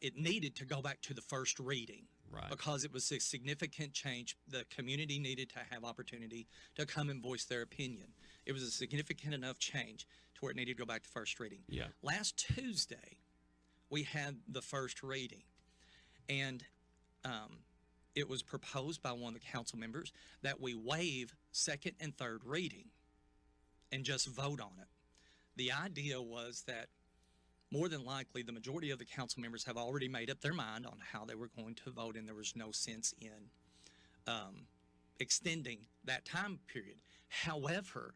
it needed to go back to the first reading. Right. Because it was a significant change. The community needed to have opportunity to come and voice their opinion. It was a significant enough change to where it needed to go back to first reading. Yeah. Last Tuesday, we had the first reading, and it was proposed by one of the council members that we waive second and third reading and just vote on it. The idea was that more than likely the majority of the council members have already made up their mind on how they were going to vote, and there was no sense in extending that time period. However,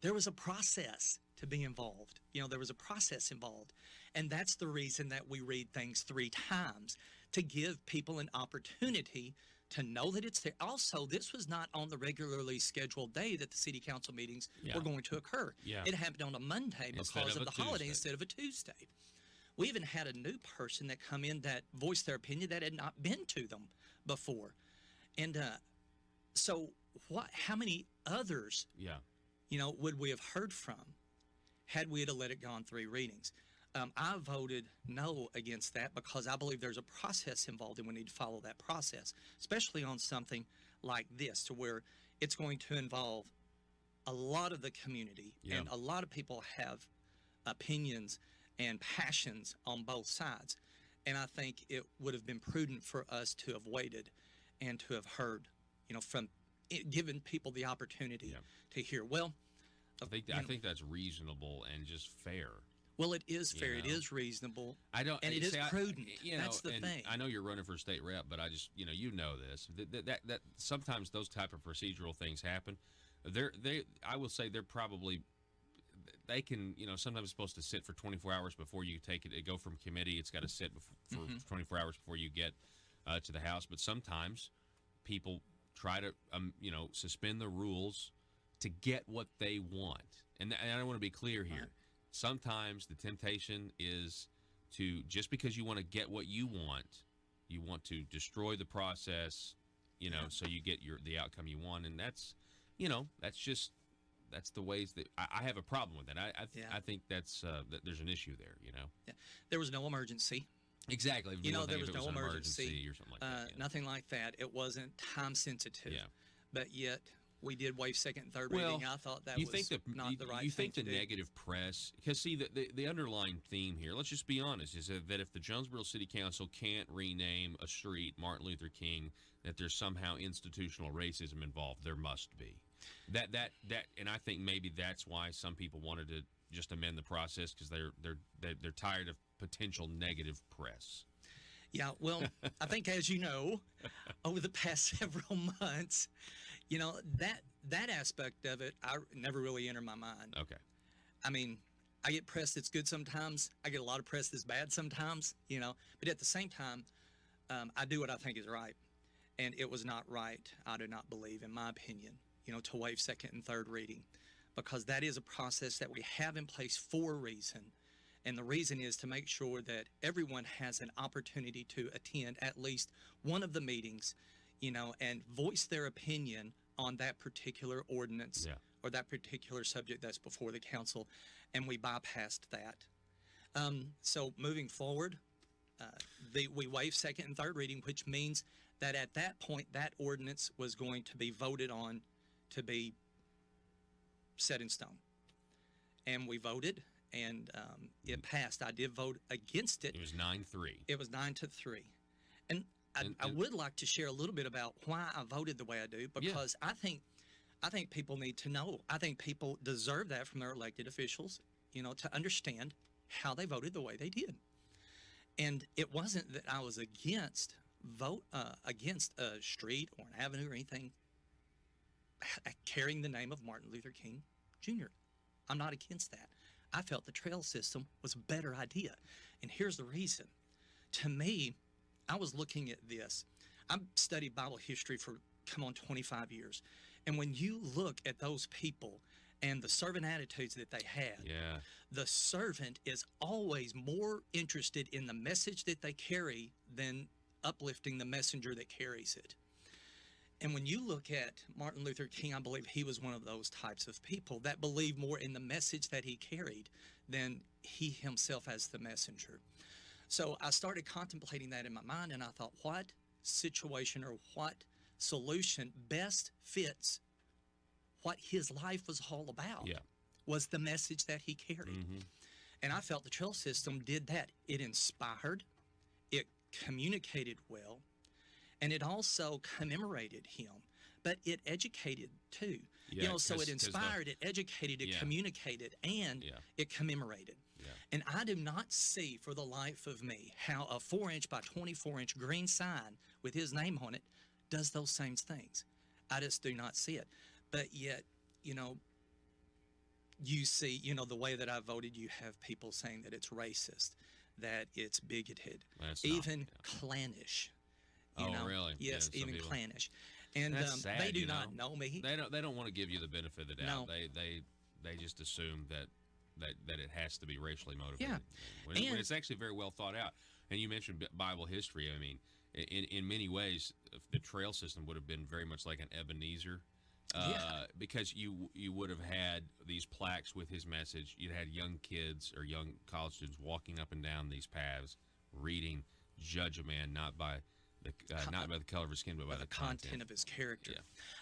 there was a process to be involved. There was a process involved, and that's the reason that we read things 3 times, to give people an opportunity to know that it's there. Also, this was not on the regularly scheduled day that the city council meetings were going to occur. Yeah. It happened on a Monday because of the holiday instead of a Tuesday. We even had a new person that come in that voiced their opinion that had not been to them before. And so how many others would we have heard from had we had let it go on 3 readings? I voted no against that because I believe there's a process involved and we need to follow that process, especially on something like this, to where it's going to involve a lot of the community, and a lot of people have opinions and passions on both sides. And I think it would have been prudent for us to have waited and to have heard, from it, giving people the opportunity to hear. Well, I think that's reasonable and just fair. Well, it is fair. It is reasonable. It is prudent. That's the thing. I know you're running for state rep, but I just, you know this. That sometimes those type of procedural things happen. I will say they can, sometimes it's supposed to sit for 24 hours before you take it. It go from committee. It's got to sit for 24 hours before you get to the House. But sometimes people try to, suspend the rules to get what they want. And I want to be clear here. Right. Sometimes the temptation is to, just because you want to get what you want to destroy the process, so you get the outcome you want. And that's, that's the ways that I have a problem with that. I think that's that there's an issue there. Yeah. There was no emergency. Exactly. There was no emergency or something like that. Nothing like that. It wasn't time sensitive. Yeah. But yet we did waive second and third reading. I thought that was not the right thing. You think the do. negative press, because see, the underlying theme here, let's just be honest, is that if the Jonesboro City Council can't rename a street Martin Luther King, that there's somehow institutional racism involved. There must be. That and I think maybe that's why some people wanted to just amend the process, because they're tired of potential negative press. Yeah, well, I think, as you know, over the past several months, that aspect of it, I never really entered my mind. Okay. I mean, I get press that's good sometimes. I get a lot of press that's bad sometimes, But at the same time, I do what I think is right. And it was not right, I do not believe, in my opinion, to waive second and third reading, because that is a process that we have in place for a reason. And the reason is to make sure that everyone has an opportunity to attend at least one of the meetings, and voice their opinion on that particular ordinance or that particular subject that's before the council. And we bypassed that. So moving forward, we waive second and third reading, which means that at that point, that ordinance was going to be voted on to be set in stone. And we voted. And it passed. I did vote against it. It was 9-3. It was 9-3. And I would like to share a little bit about why I voted the way I do, because I think people need to know. I think people deserve that from their elected officials, to understand how they voted the way they did. And it wasn't that I was against a street or an avenue or anything carrying the name of Martin Luther King Jr. I'm not against that. I felt the trail system was a better idea. And here's the reason. To me, I was looking at this. I've studied Bible history for, 25 years. And when you look at those people and the servant attitudes that they had, the servant is always more interested in the message that they carry than uplifting the messenger that carries it. And when you look at Martin Luther King, I believe he was one of those types of people that believed more in the message that he carried than he himself as the messenger. So I started contemplating that in my mind, and I thought, what situation or what solution best fits what his life was all about was the message that he carried. Mm-hmm. And I felt the trail system did that. It inspired, it communicated well, and it also commemorated him, but it educated too. So it inspired, it educated, it communicated, and it commemorated. Yeah. And I do not see for the life of me how a 4-inch by 24-inch green sign with his name on it does those same things. I just do not see it. But yet, you see, the way that I voted, you have people saying that it's racist, that it's bigoted, even clannish. Really? Yes, even clannish. And sad, they do not know me. They don't want to give you the benefit of the doubt. No. They just assume that it has to be racially motivated. Yeah. When it's actually very well thought out. And you mentioned Bible history. I mean, in many ways, the trail system would have been very much like an Ebenezer. because you would have had these plaques with his message. You'd had young kids or young college students walking up and down these paths, reading, "Judge a man not by the color of his skin, but by the content of his character." Yeah.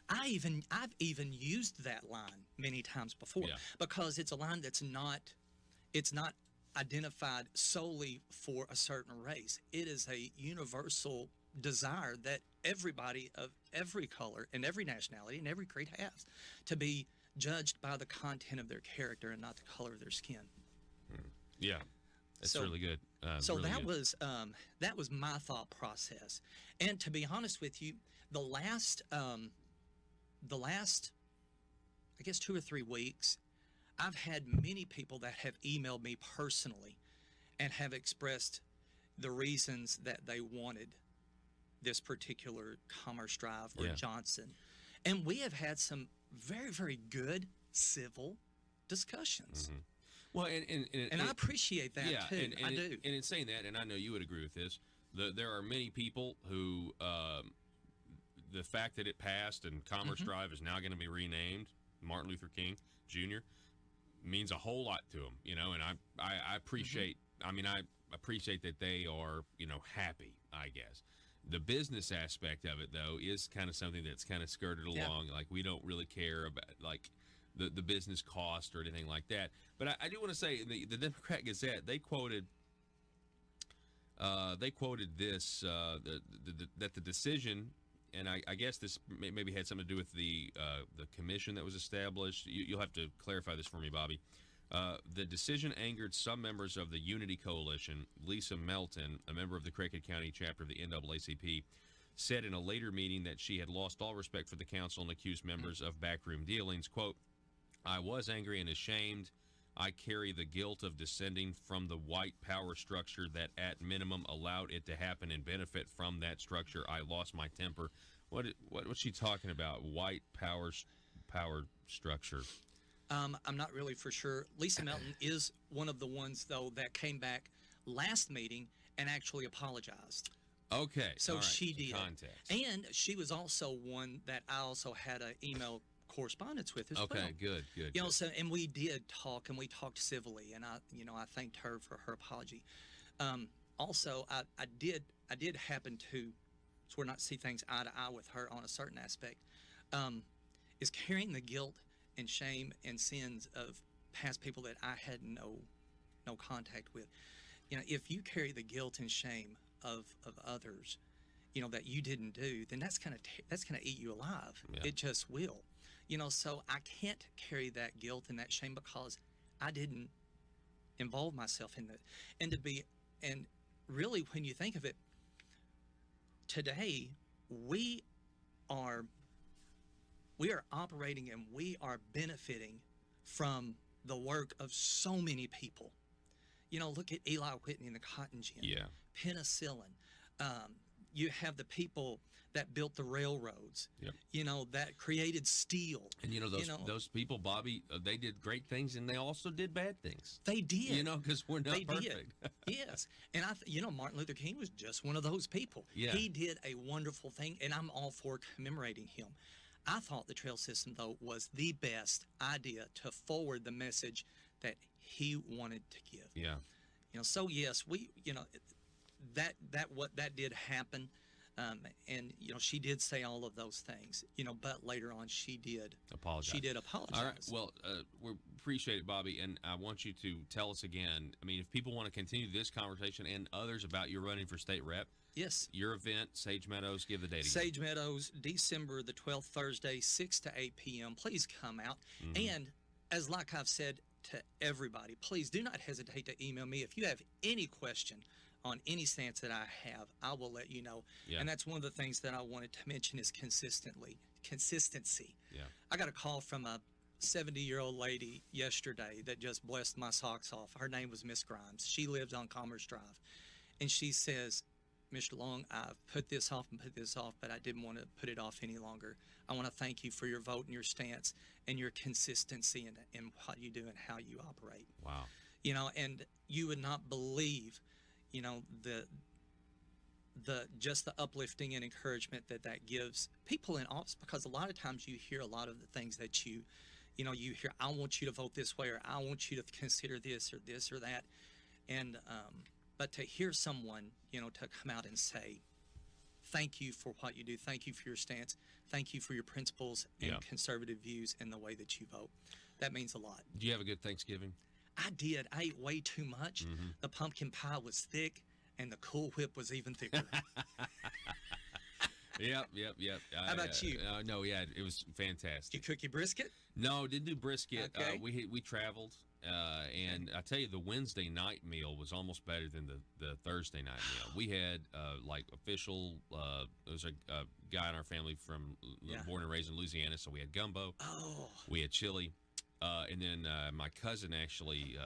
I've even used that line many times before because it's a line that's not identified solely for a certain race. It is a universal desire that everybody of every color and every nationality and every creed has, to be judged by the content of their character and not the color of their skin. Yeah, that's really good. So really that good. that was my thought process. And to be honest with you, the last I guess 2 or 3 weeks, I've had many people that have emailed me personally and have expressed the reasons that they wanted this particular Commerce Drive or Johnson. And we have had some very, very good civil discussions. Mm-hmm. Well, and I appreciate that too. I do. And in saying that, and I know you would agree with this, there are many people who the fact that it passed and Commerce Drive is now going to be renamed Martin Luther King Jr. means a whole lot to them, and I appreciate, I appreciate that they are, happy, I guess. The business aspect of it, though, is kind of something that's kind of skirted along. Like, we don't really care about, like, the business cost or anything like that. But I do want to say, the Democrat Gazette, they quoted this, that the decision, and I guess this maybe had something to do with the commission that was established. You'll have to clarify this for me, Bobby. The decision angered some members of the Unity Coalition. Lisa Melton, a member of the Craighead County chapter of the NAACP, said in a later meeting that she had lost all respect for the council and accused members of backroom dealings. Quote, "I was angry and ashamed. I carry the guilt of descending from the white power structure that at minimum allowed it to happen and benefit from that structure. I lost my temper." What's she talking about? White power structure. I'm not really for sure. Lisa Melton is one of the ones, though, that came back last meeting and actually apologized. Okay. So right. she did. Context. And she was also one that I also had an email correspondence with as well. Okay, good. So, and we did talk, and we talked civilly, and I thanked her for her apology. Also, I did happen to sort of not see things eye to eye with her on a certain aspect. Is carrying the guilt and shame and sins of past people that I had no contact with. If you carry the guilt and shame of others, that you didn't do, then that's gonna eat you alive. Yeah. It just will. So I can't carry that guilt and that shame because I didn't involve myself in that. And really, when you think of it, today we are operating and we are benefiting from the work of so many people. Look at Eli Whitney and the cotton gin. Yeah. Penicillin. You have the people that built the railroads. Yep. That created steel. And those people, Bobby, they did great things and they also did bad things. They did. Because we're not perfect. Yes. And Martin Luther King was just one of those people. Yeah. He did a wonderful thing, and I'm all for commemorating him. I thought the trail system, though, was the best idea to forward the message that he wanted to give. Yeah. So yes, that did happen. And she did say all of those things, but later on she did apologize. All right. Well, we appreciate it, Bobby, and I want you to tell us again. If people want to continue this conversation and others about your running for state rep. Yes. Your event, Sage Meadows, give the date again. Sage Meadows, December the 12th, Thursday, 6 to 8 p.m. Please come out. Mm-hmm. And like I've said to everybody, please do not hesitate to email me. If you have any question on any stance that I have, I will let you know. Yeah. And that's one of the things that I wanted to mention is consistency. Yeah. I got a call from a 70-year-old lady yesterday that just blessed my socks off. Her name was Miss Grimes. She lives on Commerce Drive. And she says, "Mr. Long, I've put this off, but I didn't want to put it off any longer. I want to thank you for your vote and your stance and your consistency in what you do and how you operate." Wow. And you would not believe, the just the uplifting and encouragement that gives people in office, because a lot of times you hear a lot of the things that you hear, I want you to vote this way, or I want you to consider this or that. And but to hear someone, to come out and say, thank you for what you do, thank you for your stance, thank you for your principles and conservative views and the way that you vote, that means a lot. Do you have a good Thanksgiving? I did. I ate way too much. Mm-hmm. The pumpkin pie was thick, and the Cool Whip was even thicker. Yep. How about you? No, yeah, it was fantastic. Did you cook your brisket? No, didn't do brisket. Okay. We traveled, and I tell you, the Wednesday night meal was almost better than the Thursday night meal. We had like official. There was a guy in our family born and raised in Louisiana, so we had gumbo. Oh. We had chili, and then my cousin actually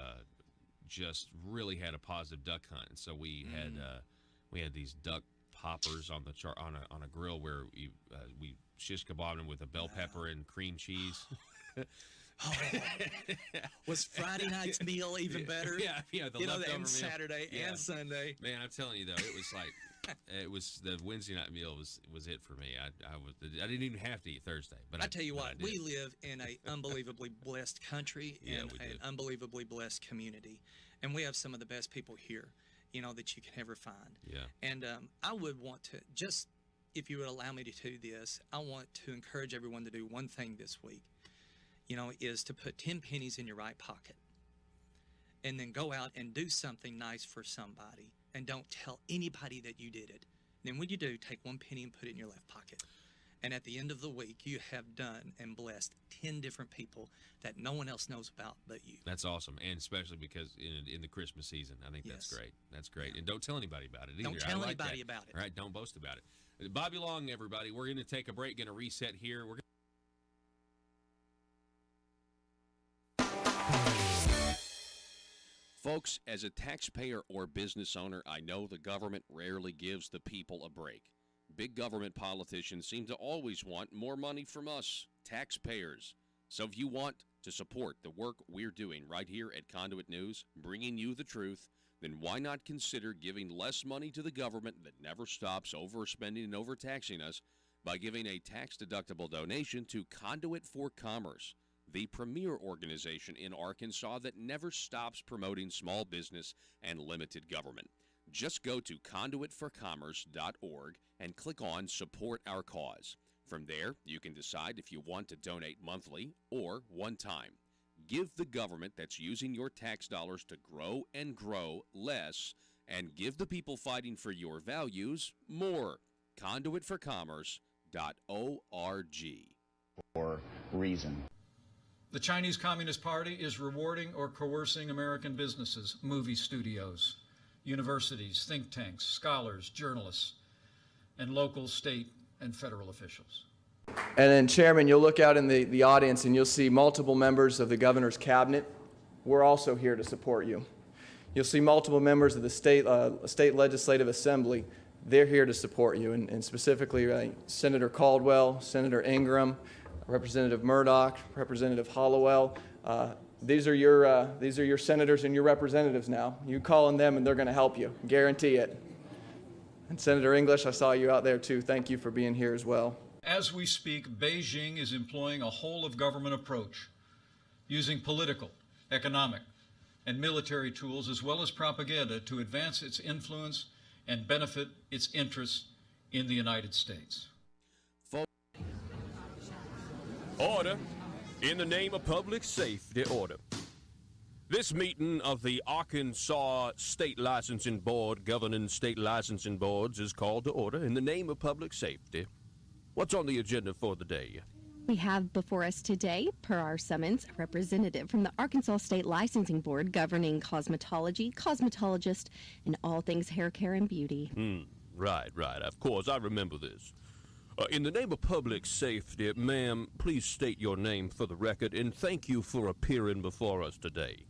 just really had a positive duck hunt, and so we had these duck poppers on the on a grill where we shish kebabbed them with a bell pepper and cream cheese. Was Friday night's meal even better? Yeah, the leftover and meal. Saturday and Sunday. Man, I'm telling you though, it was like the Wednesday night meal was it for me. I didn't even have to eat Thursday, but I tell you what, we live in an unbelievably blessed country and an unbelievably blessed community, and we have some of the best people here, that you can ever find. Yeah. And I would want to, just if you would allow me to do this, I want to encourage everyone to do one thing this week, is to put 10 pennies in your right pocket and then go out and do something nice for somebody, and don't tell anybody that you did it. And then when you do, take 1 penny and put it in your left pocket. And at the end of the week, you have done and blessed 10 different people that no one else knows about but you. That's awesome, and especially because in the Christmas season, I think that's great. That's great, and don't tell anybody about it either. Don't tell anybody about it. All right, don't boast about it. Bobby Long, everybody. We're going to take a break. Going to reset here. We're Folks, as a taxpayer or business owner, I know the government rarely gives the people a break. Big government politicians seem to always want more money from us, taxpayers. So if you want to support the work we're doing right here at Conduit News, bringing you the truth, then why not consider giving less money to the government that never stops overspending and overtaxing us by giving a tax-deductible donation to Conduit for Commerce, the premier organization in Arkansas that never stops promoting small business and limited government. Just go to conduitforcommerce.org and click on Support Our Cause. From there, you can decide if you want to donate monthly or one time. Give the government that's using your tax dollars to grow and grow less, and give the people fighting for your values more. Conduitforcommerce.org. For reason. The Chinese Communist Party is rewarding or coercing American businesses, movie studios, universities, think tanks, scholars, journalists, and local, state, and federal officials. And then, Chairman, you'll look out in the audience and you'll see multiple members of the governor's cabinet. We're also here to support you. You'll see multiple members of the state legislative assembly. They're here to support you, and specifically Senator Caldwell, Senator Ingram, Representative Murdoch, Representative Hollowell. These are your senators and your representatives now. You call on them and they're going to help you, guarantee it. And Senator English, I saw you out there too. Thank you for being here as well. As we speak, Beijing is employing a whole-of-government approach, using political, economic, and military tools as well as propaganda to advance its influence and benefit its interests in the United States. Order. In the name of public safety, order. This meeting of the Arkansas State Licensing Board governing state licensing boards is called to order in the name of public safety. What's on the agenda for the day? We have before us today, per our summons, a representative from the Arkansas State Licensing Board governing cosmetology, cosmetologist, and all things hair care and beauty. Right. Of course, I remember this. In the name of public safety, ma'am, please state your name for the record, and thank you for appearing before us today.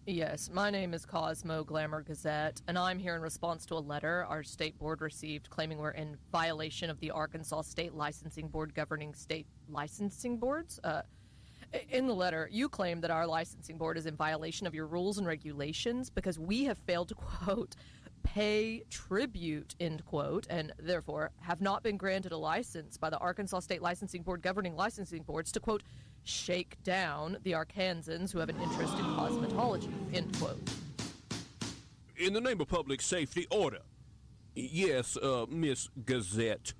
Yes, my name is Cosmo Glamour Gazette, and I'm here in response to a letter our state board received claiming we're in violation of the Arkansas State Licensing Board governing state licensing boards. In the letter, you claim that our licensing board is in violation of your rules and regulations because we have failed to, quote, pay tribute, end quote, and therefore have not been granted a license by the Arkansas State Licensing Board governing licensing boards to, quote, shake down the Arkansans who have an interest in cosmetology, end quote. In the name of public safety, order. Yes, Miss Gazette,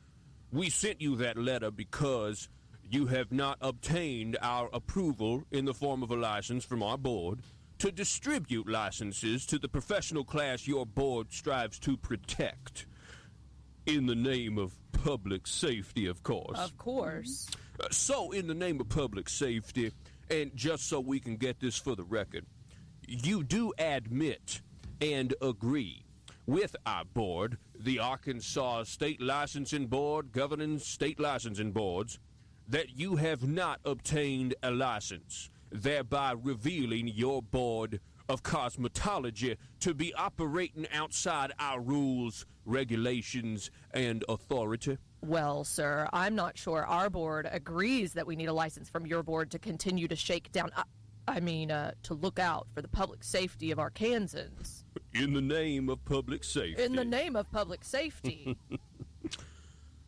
we sent you that letter because you have not obtained our approval in the form of a license from our board to distribute licenses to the professional class your board strives to protect. In the name of public safety, of course. Of course. So, in the name of public safety, and just so we can get this for the record, you do admit and agree with our board, the Arkansas State Licensing Board governing state licensing boards, that you have not obtained a license, thereby revealing your board of cosmetology to be operating outside our rules, regulations, and authority? Well, sir, I'm not sure our board agrees that we need a license from your board to continue to shake down, to look out for the public safety of Arkansans. In the name of public safety. In the name of public safety.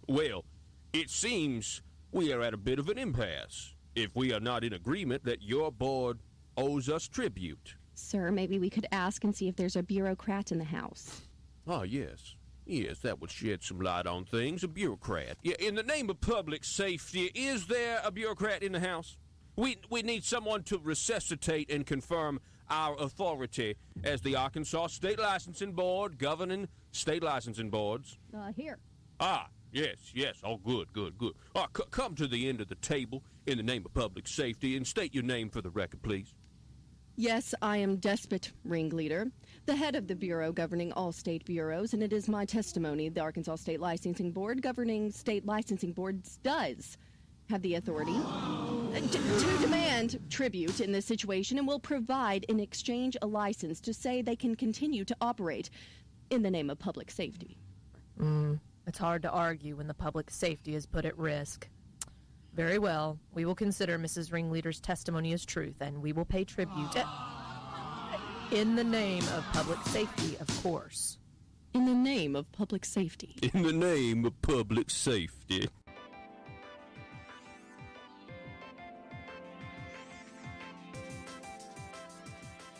Well, it seems we are at a bit of an impasse if we are not in agreement that your board owes us tribute. Sir, maybe we could ask and see if there's a bureaucrat in the house. Ah, yes. Yes, that would shed some light on things. A bureaucrat. Yeah, in the name of public safety, is there a bureaucrat in the house? We need someone to resuscitate and confirm our authority as the Arkansas State Licensing Board governing state licensing boards. Here. Ah, yes. Oh, good. Come to the end of the table in the name of public safety and state your name for the record, please. Yes, I am Despot Ringleader, the head of the bureau governing all state bureaus, and it is my testimony the Arkansas State Licensing Board governing state licensing boards does have the authority to demand tribute in this situation and will provide in exchange a license to say they can continue to operate in the name of public safety. It's hard to argue when the public safety is put at risk. Very well. We will consider Mrs. Ringleader's testimony as truth, and we will pay tribute in the name of public safety, of course. In the name of public safety. In the name of public safety.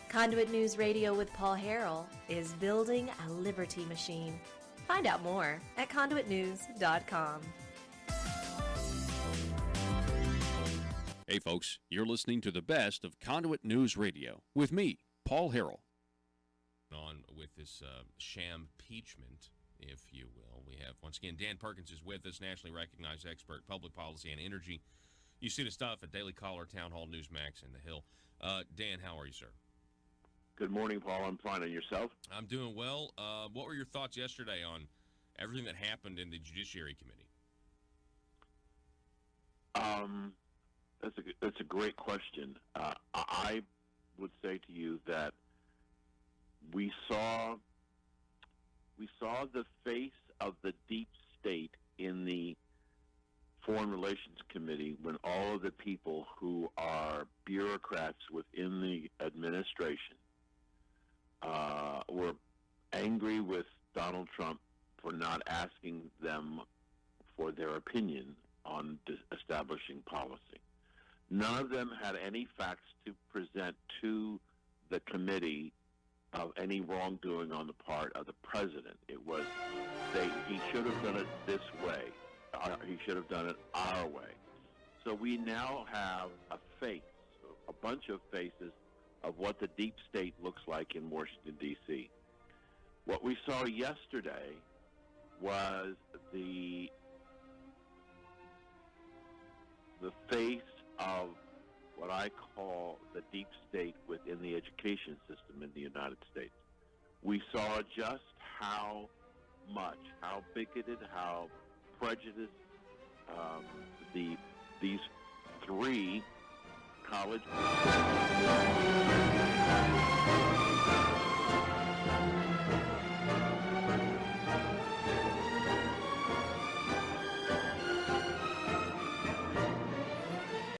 Conduit News Radio with Paul Harrell is building a liberty machine. Find out more at conduitnews.com. Hey folks, you're listening to the best of Conduit News Radio with me, Paul Harrell. On with this sham impeachment, if you will. We have, once again, Dan Perkins is with us, nationally recognized expert, public policy and energy. You see the stuff at Daily Caller, Town Hall, Newsmax, and The Hill. Dan, how are you, sir? Good morning, Paul. I'm fine. And yourself? I'm doing well. What were your thoughts yesterday on everything that happened in the Judiciary Committee? That's a great question. I would say to you that we saw the face of the deep state in the Foreign Relations Committee when all of the people who are bureaucrats within the administration were angry with Donald Trump for not asking them for their opinion on establishing policy. None of them had any facts to present to the committee of any wrongdoing on the part of the president. It was, he should have done it this way. He should have done it our way. So we now have a face, a bunch of faces of what the deep state looks like in Washington, D.C. What we saw yesterday was the face of what I call the deep state within the education system in the United States. We saw just how bigoted, how prejudiced these three college